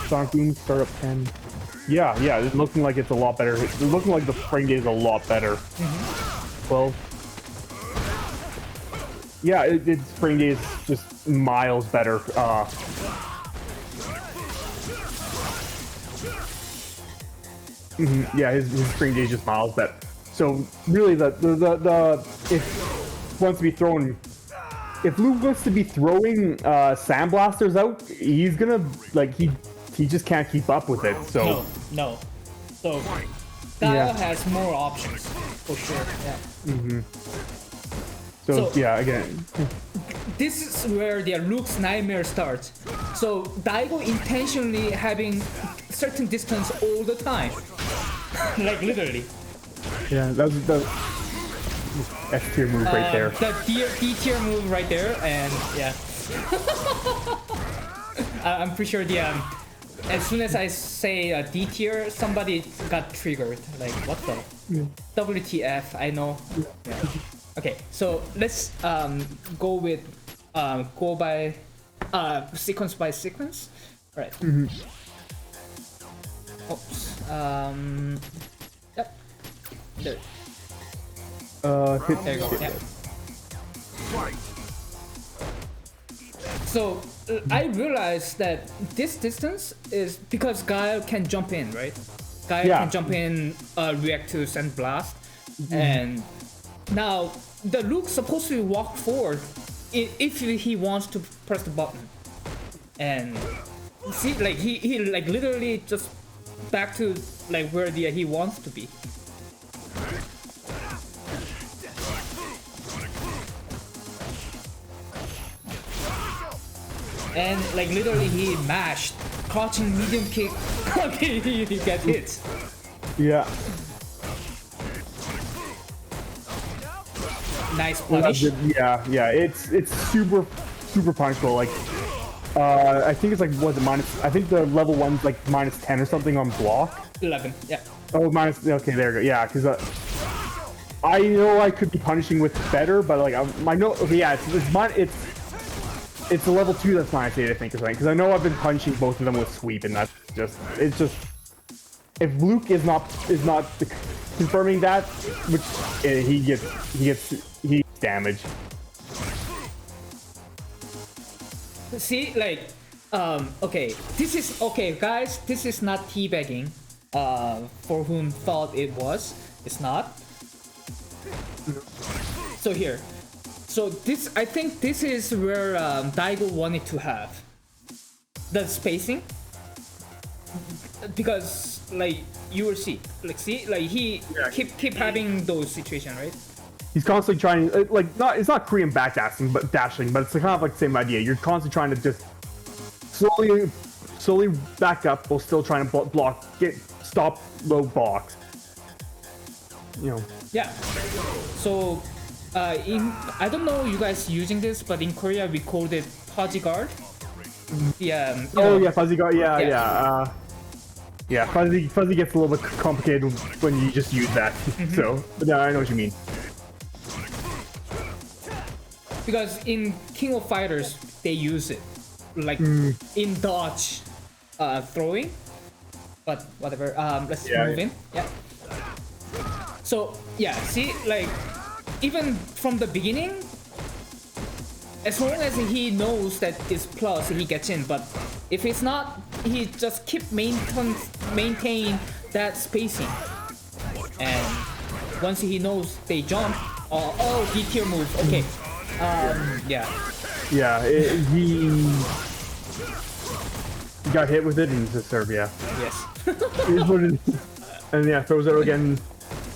Sonic Boom startup 10. Yeah, it's looking like it's a lot better. It's looking like the frame rate is a lot better. 12. Yeah, its frame rate is just miles better. Yeah, his frame rate is just miles better. So really, the if wants to be throwing. If Luke wants to be throwing sandblasters out, he's gonna he just can't keep up with it. So no. So Gail has more options for sure. Yeah. So yeah, again, this is where the Luke's nightmare starts. So Daigo intentionally having certain distance all the time, like literally. yeah, that's the S tier move right there. The D tier move right there, and yeah. I'm pretty sure the as soon as I say D tier, somebody got triggered. Like what the WTF? I know. Yeah. Okay, so let's go with go by sequence by sequence. All right. Oops. Yep. There. Hit, There you go. Yeah. So I realized that this distance is because Gail can jump in, right? Gail can jump in, react to Sand Blast, and now the Luke's supposed to walk forward if he wants to press the button, and see, like he like literally just back to like where he wants to be. And like literally he mashed, crouching medium kick, he gets hit. yeah. Nice punish. Yeah. It's super punishable. Like, I think it's like minus. I think the level one's like minus 10 or something on block. 11, yeah. Oh, minus. Okay, there you go. Yeah, because I know I could be punishing with better, but like I know. Okay, yeah, it's the level 2 that's minus 8, I think, is right. Because I know I've been punishing both of them with sweep, and that's just if Luke is not confirming that, which he gets damage. See, like, okay, this is okay, guys. This is not teabagging. For whom thought it was, it's not. So here. So this, I think this is where Daigo wanted to have the spacing, because like you will see, like he keep having those situations, right? He's constantly trying, it's not Korean backdashing, but it's kind of like the same idea. You're constantly trying to just slowly back up while still trying to stop low box. You know. Yeah. So. I don't know you guys using this, but in Korea we called it fuzzy guard. Yeah. Yeah, fuzzy guard. Yeah. Fuzzy gets a little bit complicated when you just use that. So, but yeah, I know what you mean. Because in King of Fighters they use it, like in dodge, throwing. But whatever. Let's move in. Yeah. So yeah, see, like. Even from the beginning, as long as he knows that it's plus, he gets in. But if it's not, he just keep maintain that spacing. And once he knows they jump, D tier move. Okay. Yeah. Yeah. He got hit with it and just serve. Yeah. Yes. And yeah, throws it again.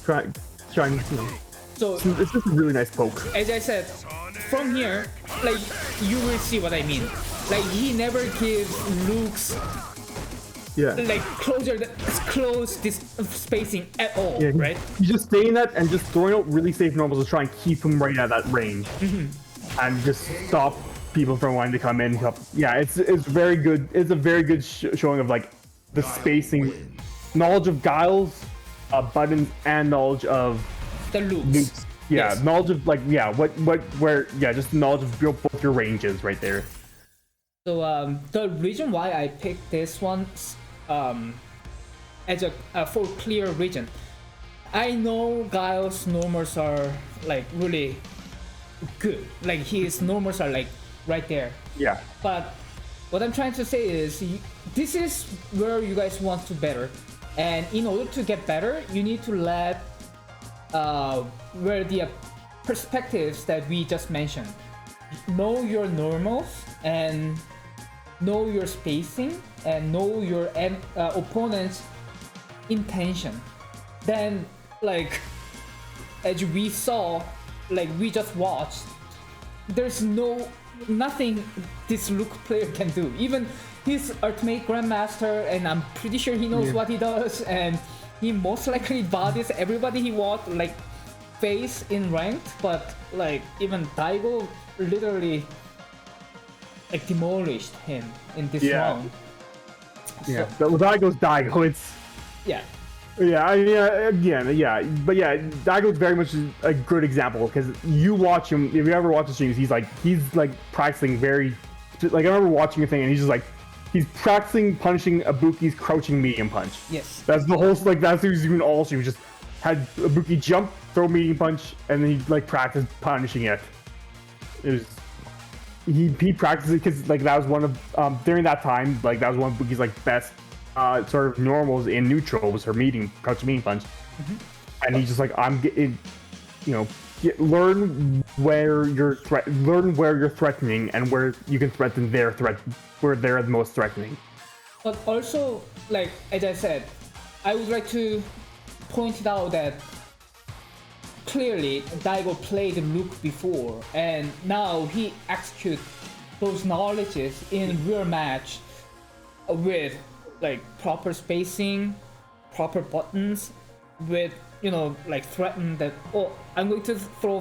Trying. You know. So it's just a really nice poke. As I said, from here, like you will see what I mean. Like he never gives Luke's like close this spacing at all, right? He's just staying that and just throwing out really safe normals to try and keep him right at that range, and just stop people from wanting to come in. Yeah, it's very good. It's a very good showing of like the spacing, knowledge of Gail's buttons, and knowledge of the Luke's. Yeah, yes. Knowledge of just knowledge of both your ranges right there. So the reason why I picked this one as a for clear reason, I know Gail's normals are like really good. Like his normals are like right there. Yeah. But what I'm trying to say is this is where you guys want to better, and in order to get better, you need to let where the perspectives that we just mentioned. Know your normals and know your spacing and know your opponent's intention. Then, like, as we saw, like we just watched, there's nothing this Luke player can do. Even his ultimate grandmaster, and I'm pretty sure he knows what he does, and he most likely bodies everybody he walked like face in ranked, but like even Daigo literally like demolished him in this round. Yeah, so, Daigo's Daigo. It's yeah. Yeah, I mean, again, yeah, but yeah, Daigo's very much a good example because you watch him. If you ever watch the streams, he's like practicing very, like I remember watching a thing and he's practicing punishing Ibuki's crouching medium punch. Yes. That's the whole that's what he's doing all stream. Just had Ibuki jump, throw medium punch, and then he like practiced punishing it. It was he practiced it because like that was one of during that time like that was one of Ibuki's like best sort of normals in neutral was her crouching medium punch, and he's just like learn where you're threatening and where you can threaten their threat where they're the most threatening. But also, like as I said, I would like to point it out that clearly Daigo played Luke before, and now he executes those knowledges in real match with like proper spacing, proper buttons, with like threaten that I'm going to throw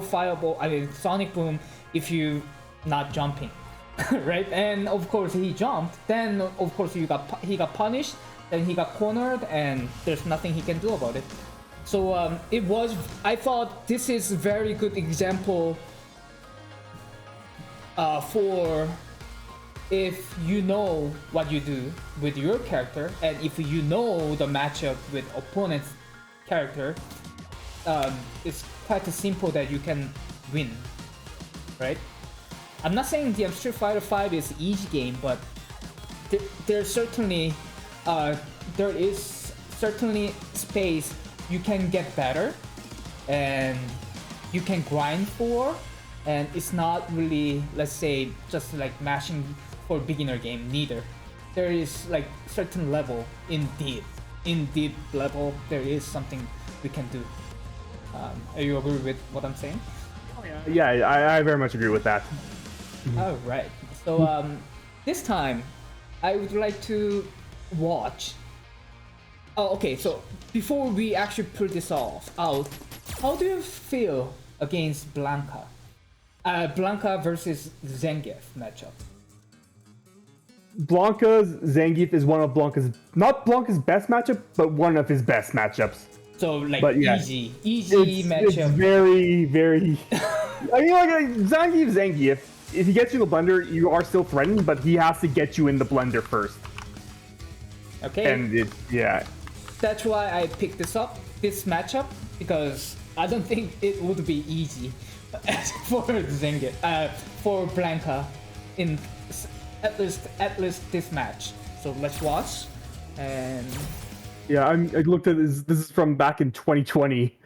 sonic boom if you not jumping, right? And of course he jumped. Then of course he got punished. Then he got cornered, and there's nothing he can do about it. So I thought this is a very good example for if you know what you do with your character, and if you know the matchup with opponent's character, it's quite simple that you can win, right? I'm not saying the Street Fighter 5 is easy game, but there's certainly there is certainly space you can get better and you can grind for, and it's not really, let's say, just like mashing for beginner game. Neither. There is like certain level in deep level there is something we can do. Are you agree with what I'm saying? Yeah, I very much agree with that. All right. So this time I would like to watch. Oh, okay. So before we actually put this out, how do you feel against Blanca? Blanca versus Zangief matchup. Blanca's Zangief is one of not Blanca's best matchup, but one of his best matchups. So like easy matchup. It's very, very. I mean, like Zangief. If he gets you in the blender, you are still threatened, but he has to get you in the blender first. Okay. And that's why I picked this matchup, because I don't think it would be easy for Zangief, for Blanca in at least this match. So let's watch. And yeah, I looked at this. This is from back in 2020.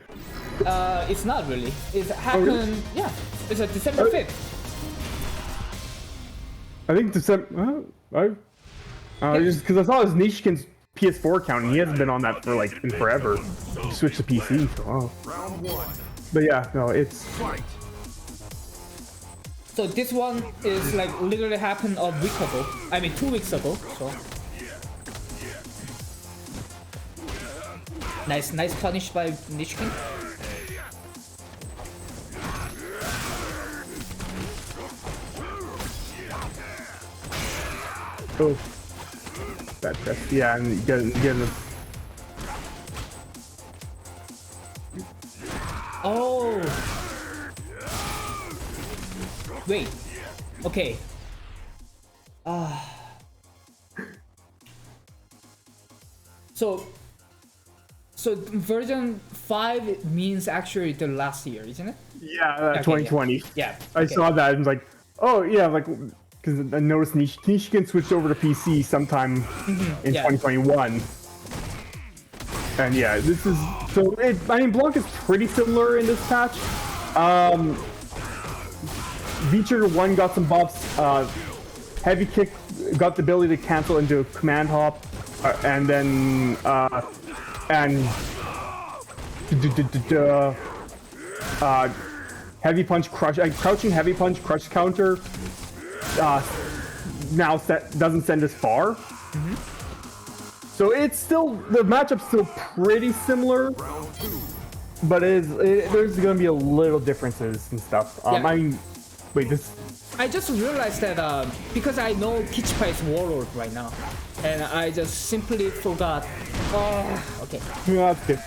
It's not really. It happened. Oh, really? Yeah, it's December 5th. I think December. Just because I saw his Nishikin's PS4 account, and he hasn't been on that for like in forever. He switched to PC. So, Round one. But yeah, no, it's. Fight. So this one is like literally happened a week ago. I mean 2 weeks ago. So nice punish by Nishikin. Oh, that press. Yeah, and you get him. Oh. Wait. Okay. So version 5 means actually the last year, isn't it? Yeah, Okay, 2020. Yeah. I okay. saw that and was like, oh yeah, like because I noticed Nishikin switched over to PC sometime in yeah. 2021. And yeah, this is so. I mean, Blanc is pretty similar in this patch. V-Trigger 1 got some buffs. Heavy Kick got the ability to cancel into a command hop, and then heavy punch crush, crouching heavy punch crush counter. Now doesn't send as far. So it's still the matchup's still pretty similar, but there's gonna be a little differences and stuff. Yeah. I mean, wait, this. I just realized that because I know Kichipa is Warlord right now, and I just simply forgot. Okay. Yeah, that's good.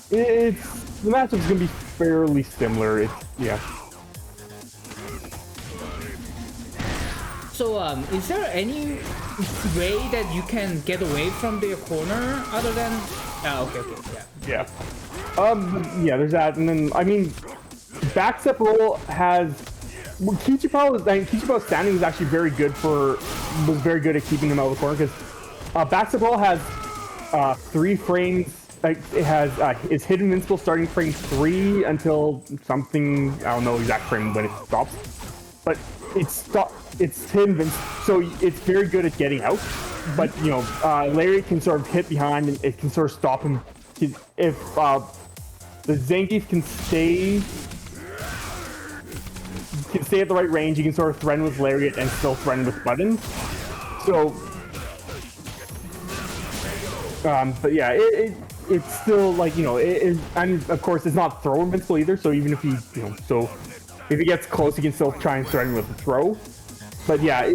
The matchup's gonna be fairly similar. Yeah. So is there any way that you can get away from their corner other than? Okay, yeah. Yeah, there's that, and then I mean, backstep roll has. Kichipa's standing was actually very good at keeping him out of the corner because backstep roll has 3 frames. Like it has is hidden invincible starting frame 3 until something, I don't know exact frame when it stops, but it's hidden invincible, so it's very good at getting out. But you know, Larry can sort of hit behind and it can sort of stop him. If the Zangief can stay at the right range, you can sort of threaten with Lariat and still threaten with buttons. So, but yeah, it's still like, you know, and of course it's not throw invincible either. So even if he, you know, so if he gets close, he can still try and threaten with a throw. But yeah,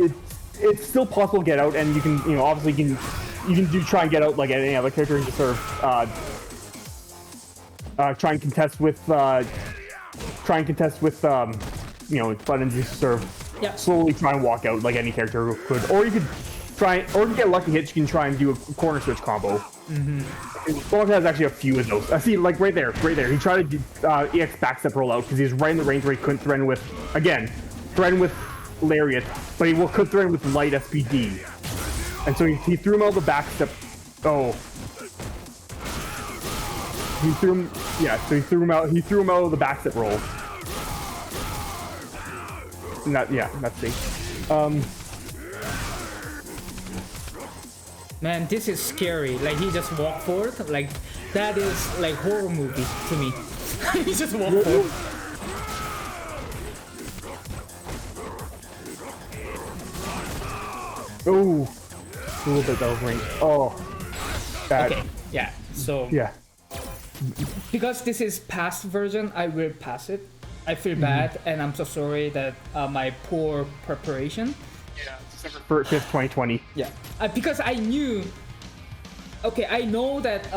it's still possible to get out, and you can, you know, obviously you can try and get out like any other character and just sort of try and contest with you know, buttons. You sort of slowly try and walk out like any character could, or you could get lucky hits. You can try and do a corner switch combo. Blanc has actually a few of those. I see, like right there. He tried to do EX backstep roll out because he was right in the range where he couldn't threaten with Lariat, but he could threaten with light SPD, and so he threw him out the backstep. Oh. He threw him out of the backstep roll. That's safe. Man, this is scary. Like he just walked forward. Like that is like horror movie to me. He just walked forward. Oh, a little bit of range. Oh, bad. Okay, yeah. So yeah. Because this is past version, I will pass it. I feel bad, and I'm so sorry that my poor preparation. Yeah, December 5th, 2020. Yeah, because I knew. Okay, I know that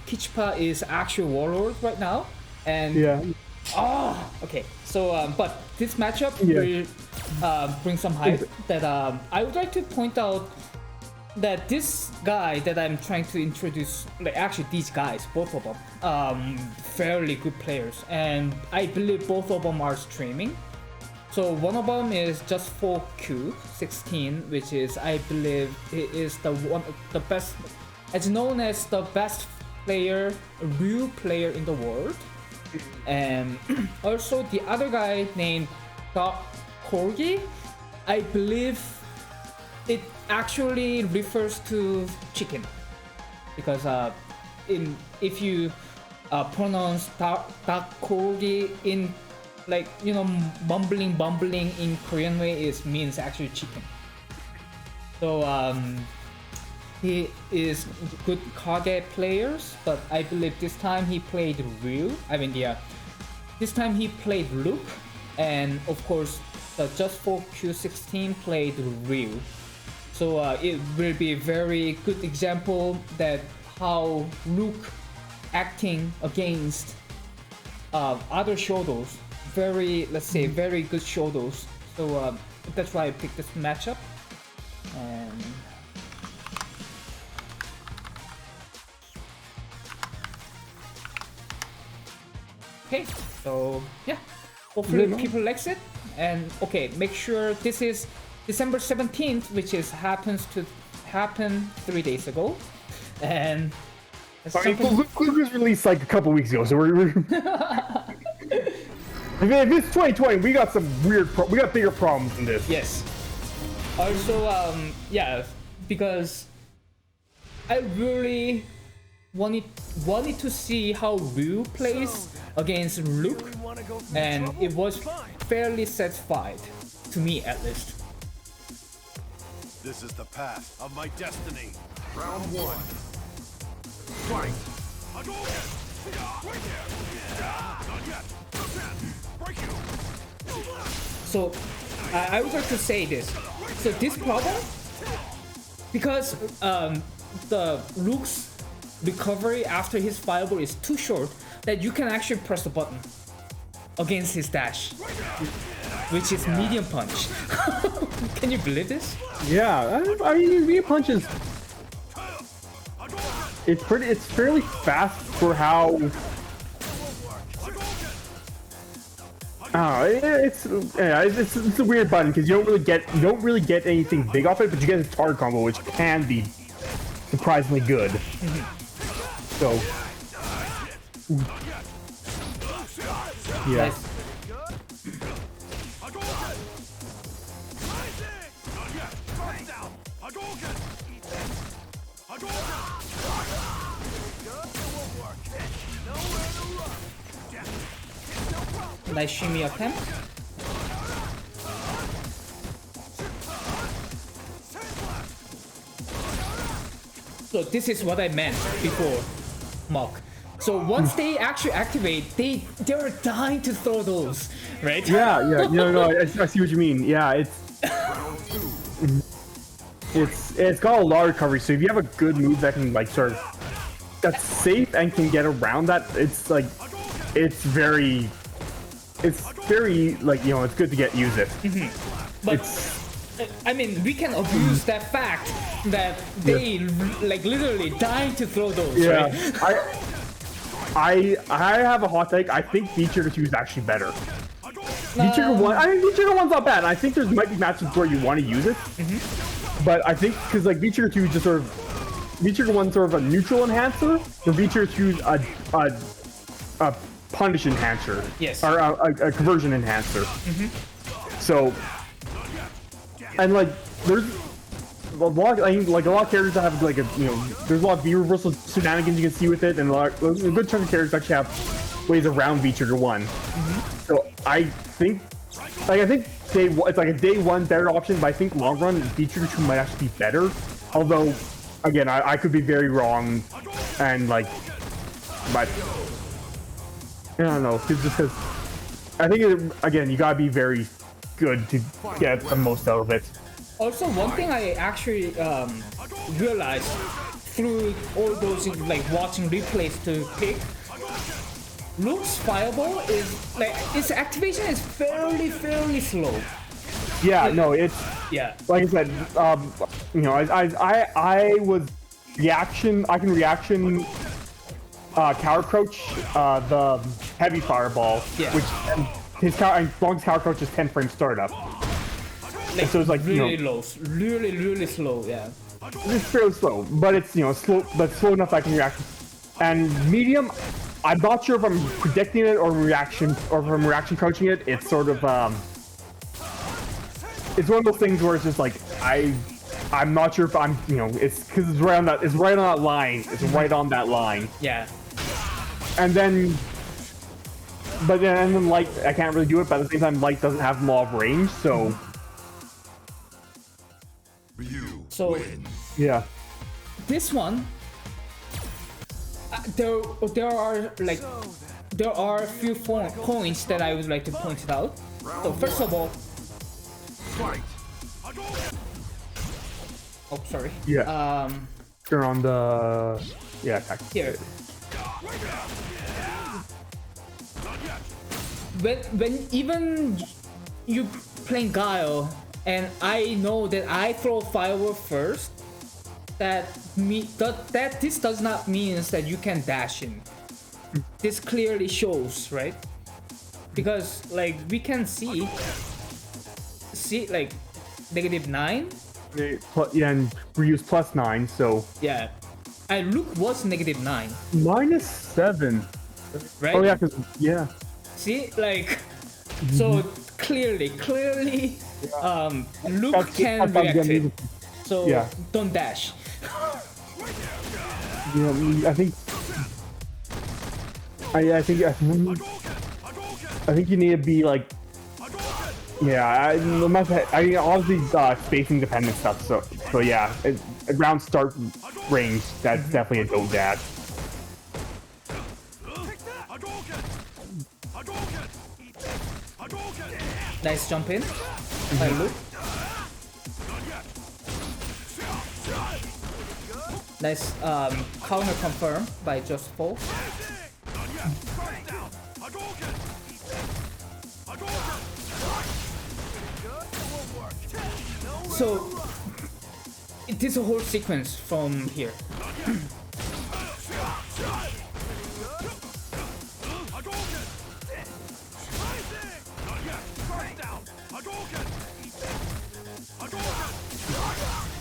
Kichipa is actual Warlord right now, and okay. So, but this matchup will bring some hype. That I would like to point out that this guy that I'm trying to introduce, like actually these guys, both of them, fairly good players, and I believe both of them are streaming. So one of them is just for Q16, which is, I believe, is the best, it's known as the best player, real player in the world. And also the other guy named Corgi, I believe it actually refers to chicken, because if you pronounce Corgi in, like, you know, bumbling in Korean way, means actually chicken. So he is good Kage players, but I believe this time he played Ryu. This time he played Luke, and of course the Just for Q16 played Ryu. So it will be a very good example that how Luke acting against other Shodos, very, let's say, very good Shodos. So that's why I picked this matchup. And okay, so yeah, hopefully people likes it. And okay, make sure this is December 17th, which is happens to happen 3 days ago, and Luke was released like a couple weeks ago, so we're I mean, if it's 2020, we got some we got bigger problems than this. yes. Also, yeah, because I really wanted to see how Ryu plays against Luke, and it was fairly satisfied, to me at least. This is the path of my destiny. Round 1. Fight. So, I would like to say this. So this problem, because the Luke's recovery after his fireball is too short, that you can actually press the button against his dash, which is medium punch. Can you believe this? Yeah, I mean, medium punch is it's fairly fast for how. It's a weird button because you don't really get anything big off it, but you get a target combo, which can be surprisingly good. So, yeah. Nice. Nice shimmy attempt. So this is what I meant before, Mock. So once they actually activate, they're dying to throw those, right? Yeah. No, I see what you mean. Yeah, it's got a lot of recovery. So if you have a good move that can like sort of that's safe and can get around that, it's very like, you know, it's good to use it. But I mean, we can abuse that fact that they like literally dying to throw those, right? I have a hot take. I think V-Trigger 2 is actually better. V-Trigger 1, I mean, V-Trigger 1's not bad. I think there might be matches where you want to use it. But I think, because like V-Trigger 2 is just sort of, V-Trigger 1's sort of a neutral enhancer, the V-Trigger 2 is a punish enhancer. Yes. Or a conversion enhancer. So, and like, there's a lot of characters that have like there's a lot of V reversal shenanigans you can see with it, and a good chunk of characters actually have ways around V-Trigger 1. So I think it's like a day one better option, but I think long run V-Trigger 2 might actually be better. Although, again, I could be very wrong, and like, but I don't know, just because I think again you gotta be very good to get the most out of it. Also, one thing I actually realized through all those like watching replays to pick, Luke's fireball is like its activation is fairly slow. Yeah, no, it's like I said, I was reaction. I can reaction counter crouch the heavy fireball, which his longest counter crouch is 10 frame startup. Like, so it's like really low, really slow. Yeah, it's fairly slow, but it's slow, but slow enough I can react. And medium, I'm not sure if I'm predicting it or if I'm reaction crouching it. It's sort of it's one of those things where it's just like I'm not sure if I'm it's because it's right on that line. It's right on that line. Yeah. And then light, I can't really do it, but at the same time light doesn't have law of range, so yeah. This one, there are a few points that I would like to point out. So first of all, oh sorry. Yeah. Turn on the attack. Here. When even you playing Gail and I know that I throw fireball first, that this does not mean that you can dash in. This clearly shows, right? Because like we can see like -9. Yeah, and we use +9, so Yeah, and Luke was -9, -7. right? Oh yeah, yeah. See, like, so clearly, Luke can react it. So Yeah. don't dash. Yeah, I think. I think you need to be like. Yeah, I mean, obviously spacing dependent stuff. So yeah, around start range, that's definitely a don't dash. Nice jump in by Luke. Nice counter confirm by Just Fall. So it is a whole sequence from here.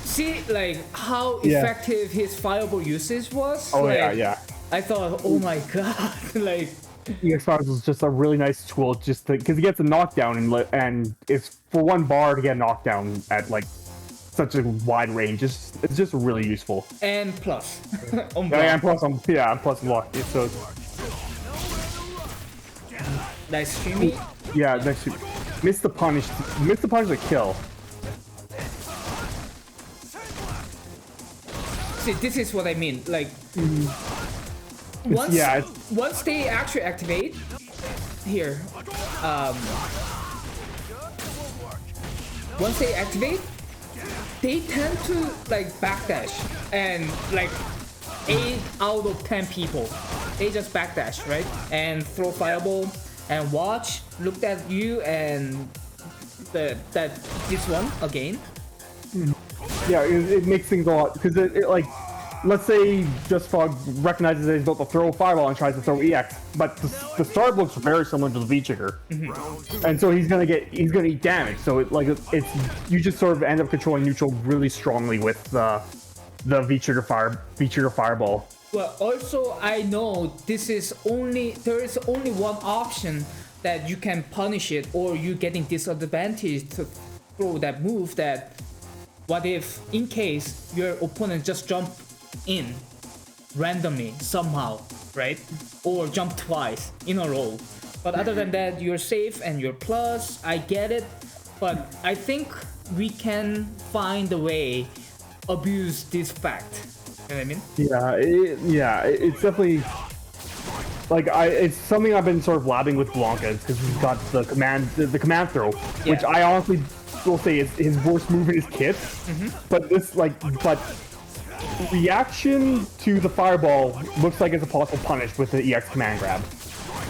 See, like how effective his fireball usage was. Oh like, yeah. I thought, oh my god, like. EX5 was just a really nice tool, just because he gets a knockdown and it's for one bar to get a knockdown at like such a wide range. It's just really useful. And plus, on block. Yeah, and plus block. So nice streamy. yeah, next miss the punish a kill. See, this is what I mean. Like, once they actually activate here, once they activate, they tend to like backdash, and like 8 out of 10 people, they just backdash, right? And throw fireball and watch, look at you, and this one again. Yeah, it makes things a lot, because it like, let's say Just Frog recognizes that he's about to throw a fireball and tries to throw EX, but the start looks very similar to the V-trigger, and so he's gonna eat damage. So it's you just sort of end up controlling neutral really strongly with the V-trigger fireball. Well, also I know there is only one option that you can punish it, or you getting disadvantage to throw that move. That what if in case your opponent just jump in randomly somehow, right? Or jump twice in a row. But other than that, you're safe and you're plus. I get it, but I think we can find a way abuse this fact. You know what I mean? It's definitely like it's something I've been sort of labbing with Blanca'S, because he's got the command throw, which I honestly will say is his worst move in his kit. But reaction to the fireball looks like it's a possible punish with the EX command grab.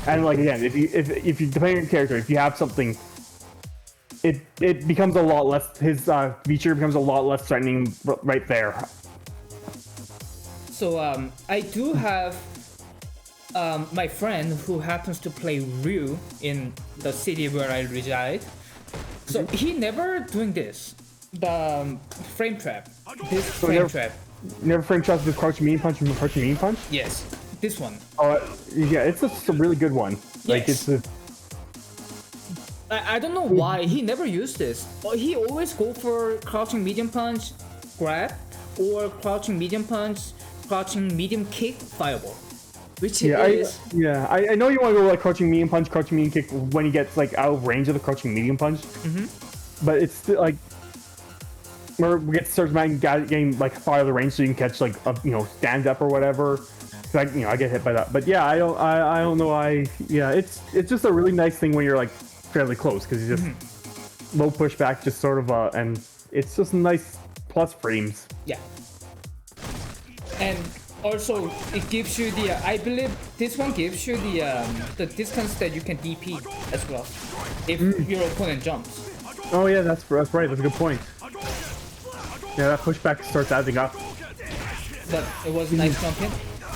And like again, if you depending on your character, if you have something, it becomes a lot less. His feature becomes a lot less threatening right there. So I do have my friend who happens to play Ryu in the city where I reside. So he never doing this, the frame trap. This frame trap. Never frame trap with crouching medium punch and crouching medium punch? Yes, this one. Yeah, it's a really good one. Like Yes. I don't know why he never used this. He always go for crouching medium punch, grab, or crouching medium punch, crouching medium kick, fireball. Which is... I know you want to go like crouching medium punch, crouching medium kick when he gets like out of range of the crouching medium punch. But it's still like, where we get starts getting like far out of the range, so you can catch like a stand up or whatever. I get hit by that. But yeah, I don't know. It's just a really nice thing when you're like fairly close, because you just low pushback, just sort of and it's just nice plus frames. Yeah. And also, it gives you the, I believe this one gives you the distance that you can DP as well, if your opponent jumps. Oh yeah, that's right. That's a good point. Yeah, that pushback starts adding up. But it was a nice jump in.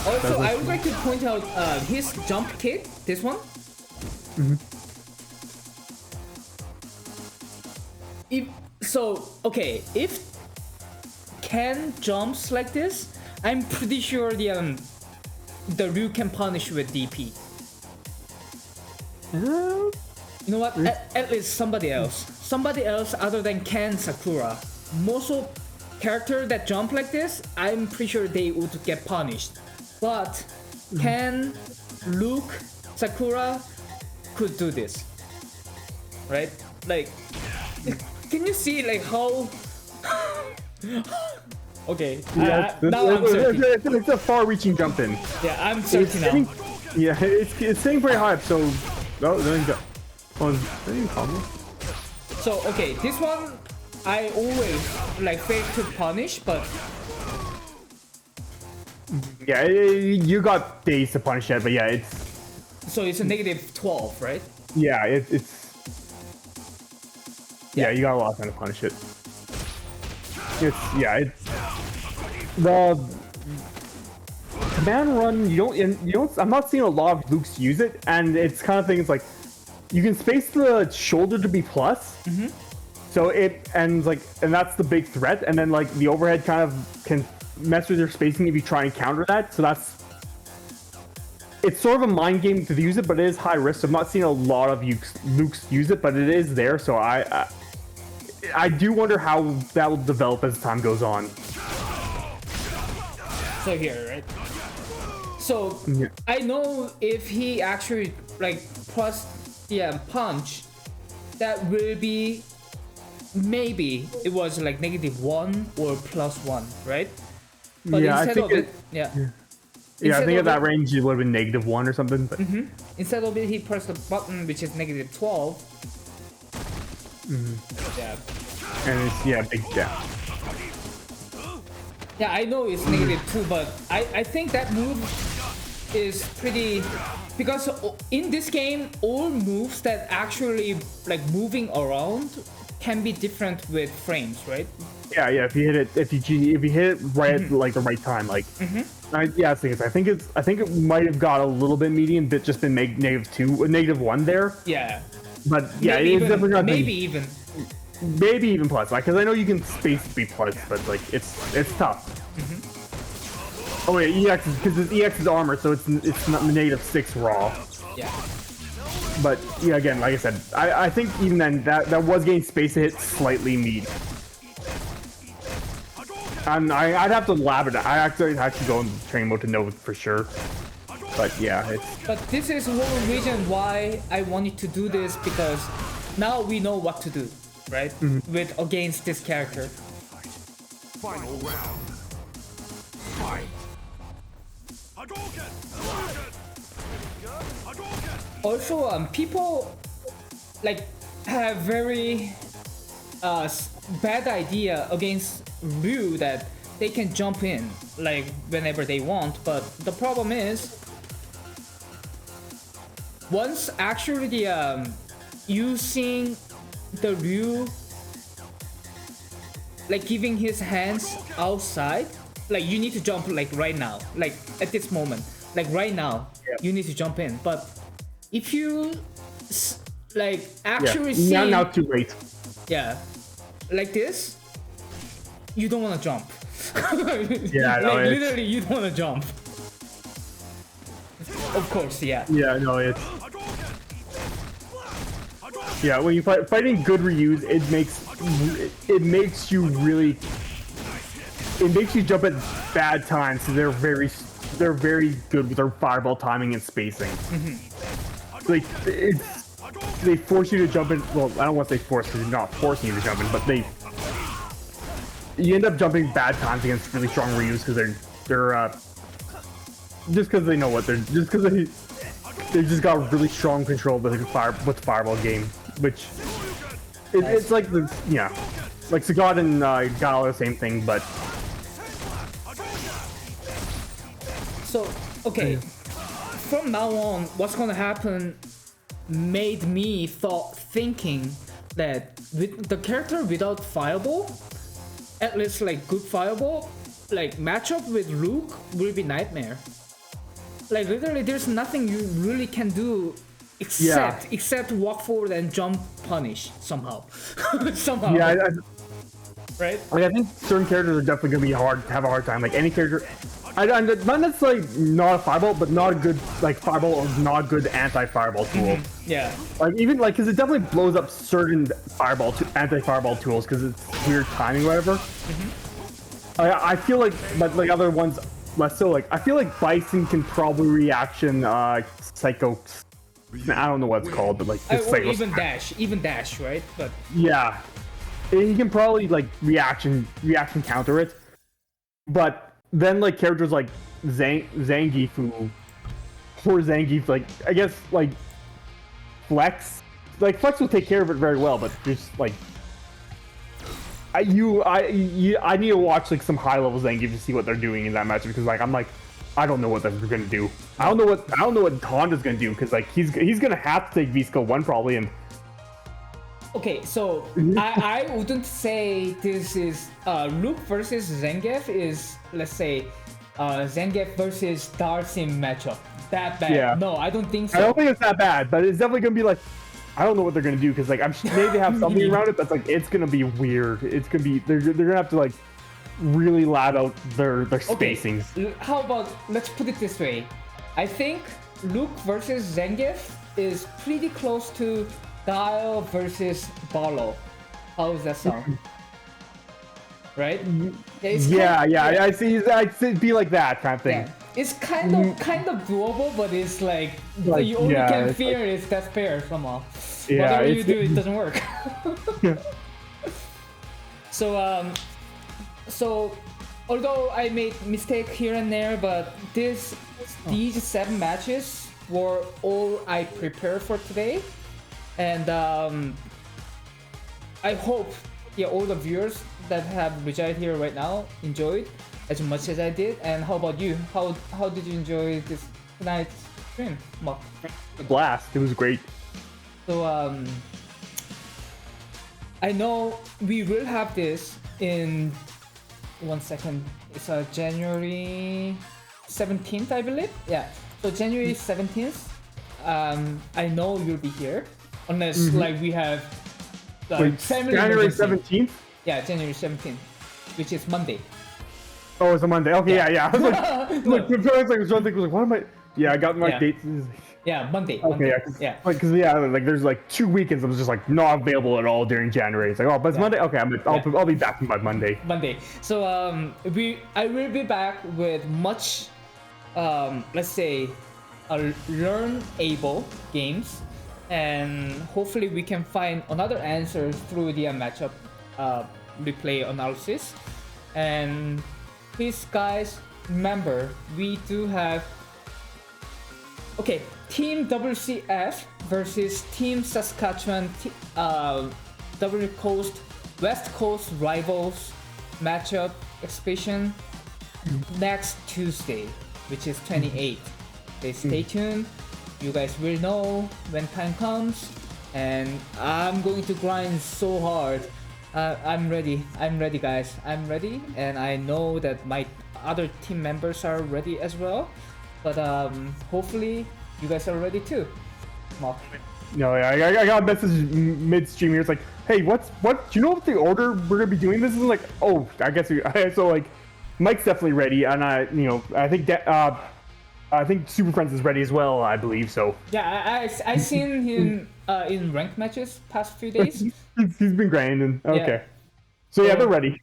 Also, I would like to point out his jump kick, this one. If Ken jumps like this, I'm pretty sure the Ryu can punish with DP. You know what? At least somebody else other than Ken Sakura. Most of characters that jump like this, I'm pretty sure they would get punished. But Ken, Luke, Sakura could do this, right? Like, can you see like how? Okay. Yeah, now I'm certain. it's a far-reaching jump in. Yeah, I'm certain now. Yeah, it's staying pretty high up. So, there you go. Oh, there you go. So okay, this one I always like fake to punish, but yeah, you got days to punish that, but yeah, it's a negative 12, right? yeah, yeah, you got a lot of time to punish it. It's the command run. You don't. I'm not seeing a lot of Lukes use it, and it's kind of things like you can space the shoulder to be plus. So and that's the big threat, and then like the overhead kind of can mess with your spacing if you try and counter that. So it's sort of a mind game to use it, but it is high risk. So I'm not seeing a lot of Lukes use it, but it is there. So I do wonder how that will develop as time goes on. So here, right? So Yeah. I know if he actually like plus punch, that will be maybe it was like -1 or +1, right? But Yeah, I instead think of it, Yeah, I Instead think of at that it- range it would have been -1 or something. But instead of it, he pressed the button which is -12. Yeah. and it's big down. Yeah, I know it's -2, but I think that move is pretty, because in this game all moves that actually like moving around can be different with frames, right? Yeah, if you hit it, if you hit it right at like the right time, like I think it might have got a little bit medium, but just been make -2 or -1 there. Yeah. But yeah, it's definitely not Maybe even plus, like, because I know you can space B plus, but like it's tough. Oh wait, EX because it's EX's armor, so it's not -6 raw. Yeah. But yeah, again, like I said, I think even then that was getting space to hit slightly meat. And I'd have to lab it. I actually have to go in training mode to know for sure. But yeah, But this is one reason why I wanted to do this, because now we know what to do, right? With against this character. Final round. Fight. Hadouken! Hadouken! Also, people like have very bad idea against Ryu that they can jump in like whenever they want, but the problem is once actually using the Ryu like giving his hands outside, like you need to jump like right now, like at this moment, like right now, you need to jump in. But if you like actually see now too late. Yeah, like this, you don't want to jump. Yeah, no, like literally, you don't want to jump. Of course, yeah. Yeah, no, it's yeah. When you fighting good Ryus, it makes you really. It makes you jump at bad times, so they're very good with their fireball timing and spacing. Like they force you to jump in. Well, I don't want to say force because they're not forcing you to jump in, but you end up jumping bad times against really strong Ryus because they're just because they know what they're just because they just got really strong control with the fireball game, which it's like like Sagat and Gail are the same thing, but. So, okay, from now on, what's gonna happen made me thinking that with the character without fireball, at least like good fireball, like matchup with Luke will be nightmare. Like literally, there's nothing you really can do except walk forward and jump punish somehow. Somehow. Yeah, right? like, I think certain characters are definitely gonna be have a hard time. Like any character, I'm not necessarily not a fireball, but not a good like fireball or not a good anti-fireball tool. Yeah. Like even like because it definitely blows up certain anti-fireball tools because it's weird timing, or whatever. I feel like, but like other ones less so. Like I feel like Bison can probably reaction psycho. I don't know what it's called, but like just Or even dash, right? But yeah, he can probably like reaction counter it. But then like characters like Zangief like I guess like Flex will take care of it very well, but just like I need to watch like some high level Zangief to see what they're doing in that match because like I'm like I don't know what they're gonna do. I don't know what Honda's gonna do because like he's gonna have to take V-Skill 1 probably and. okay, so I wouldn't say this is Luke versus Zangief is, let's say, Zangief versus Darcy matchup that bad. Yeah. No, I don't think so. I don't think it's that bad, but it's definitely gonna be like I don't know what they're gonna do because like maybe they have something around it, but like it's gonna be weird. It's gonna be they're gonna have to like really loud out their spacings. Okay. How about let's put it this way? I think Luke versus Zangief is pretty close to Gail versus Barlow. How does that sound? Right? Yeah, I see. I'd be like that kind of thing. Yeah. It's kind of doable, but it's like the only can fear is that pair somehow. Yeah, whatever you do, it doesn't work. So although I made mistake here and there, but these 7 matches were all I prepared for today, and I hope all the viewers that have resided here right now enjoyed as much as I did. And how about you? How did you enjoy this tonight's stream, Mark? A blast. It was great. So I know we will have this in 1 second. It's January 17th, I believe. Yeah. So January 17th. I know you'll be here, unless like we have family January emergency. 17th. Yeah, January 17th, which is Monday. Oh, it's a Monday. Okay, yeah. I was like, what am I? Yeah, I got my dates. Yeah, Monday. Okay, Monday. yeah, because like there's like 2 weekends I was just like not available at all during January. It's like, oh, but it's Monday. Okay, I'll be back by Monday. So I will be back with much let's say learn-able games, and hopefully we can find another answer through the matchup replay analysis. And please guys, remember we do have Team WCF versus Team Saskatchewan West Coast rivals matchup exhibition next Tuesday, which is 28th. Stay tuned. You guys will know when time comes, and I'm going to grind so hard. I'm ready, guys. I'm ready, and I know that my other team members are ready as well. But hopefully you guys are ready too. Mark. No, yeah, I got a message midstream here. It's like, hey, what? Do you know what the order we're gonna be doing this is? Like, oh, I guess so. Like, Mike's definitely ready, and I think Super Friends is ready as well. I believe so. Yeah, I seen him in ranked matches past few days. he's been grinding. Okay, Yeah. so yeah, they're ready.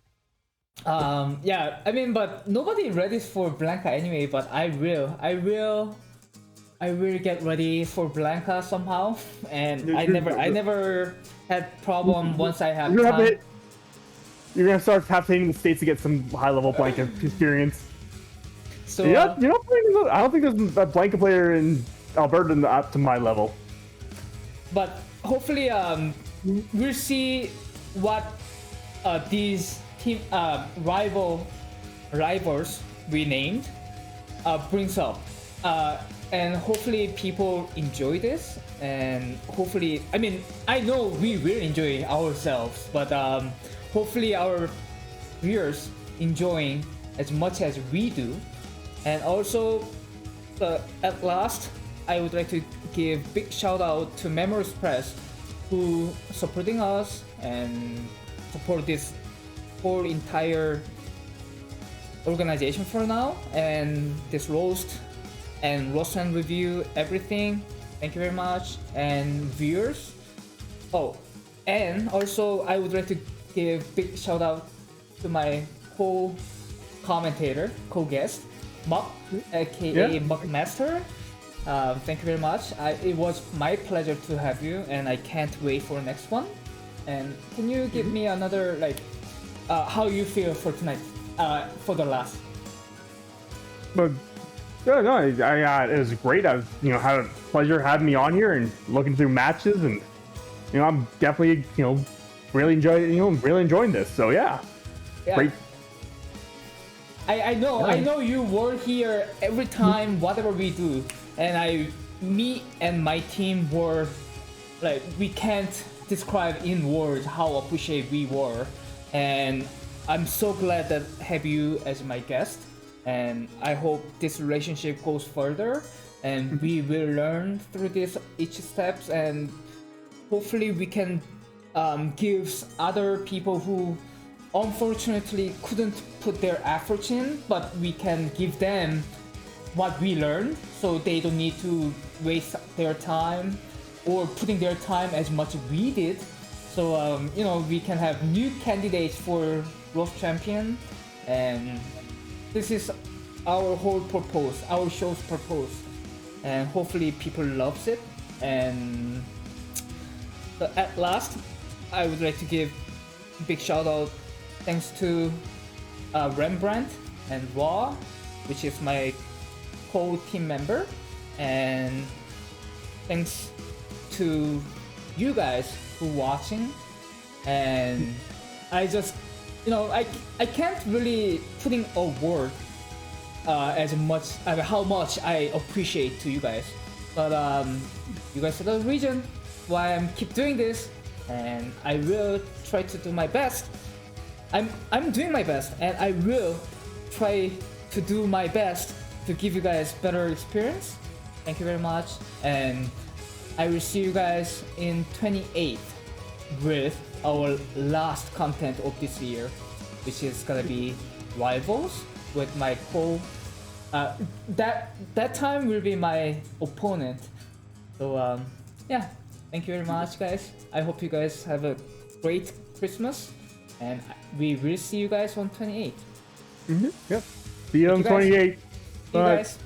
Yeah, I mean, but nobody ready for Blanca anyway. But I will get ready for Blanca somehow. And I never had problem once I have time. You're gonna start hitting the states to get some high level Blanca experience. So I don't think there's a Blanca player in Alberta up to my level. But hopefully, we'll see what these team rivals we named brings up. and hopefully people enjoy this, and hopefully, I mean, I know we will enjoy ourselves, but hopefully our viewers enjoying as much as we do. And also, at last, I would like to give big shout out to Memories Press, who supporting us and support this whole entire organization for now, and this roast and review, everything. Thank you very much. And viewers. Oh, and also I would like to give big shout out to my co-commentator, co-guest, Muck, aka Muck Master. Thank you very much. It was my pleasure to have you, and I can't wait for the next one. And can you give me another, like, how you feel for tonight, for the last? But no, it was great. I was, had a pleasure having me on here and looking through matches, and I'm definitely, really enjoying this. So yeah. Great. I know you were here every time, whatever we do, and me and my team were, like, we can't describe in words how appreciative we were, and I'm so glad that have you as my guest, and I hope this relationship goes further, and we will learn through this each steps, and hopefully we can give other people who unfortunately couldn't put their efforts in, but we can give them what we learned, so they don't need to waste their time or putting their time as much as we did. So we can have new candidates for Roast Champion, and this is our whole purpose, our show's purpose, and hopefully people loves it. And at last, I would like to give big shout out thanks to Rembrandt and Raw, which is my co-team member, and thanks to you guys who watching. And I just, I can't really put in a word as much how much I appreciate to you guys, but you guys are the reason why I'm keep doing this, and I will try to do my best. I'm doing my best, and I will try to do my best to give you guys better experience. Thank you very much, and I will see you guys in 28th with our last content of this year, which is gonna be Rivals with my that time will be my opponent. So yeah, thank you very much, guys. I hope you guys have a great Christmas, and we will see you guys on 28th. Yep. See you on 28th. See you guys.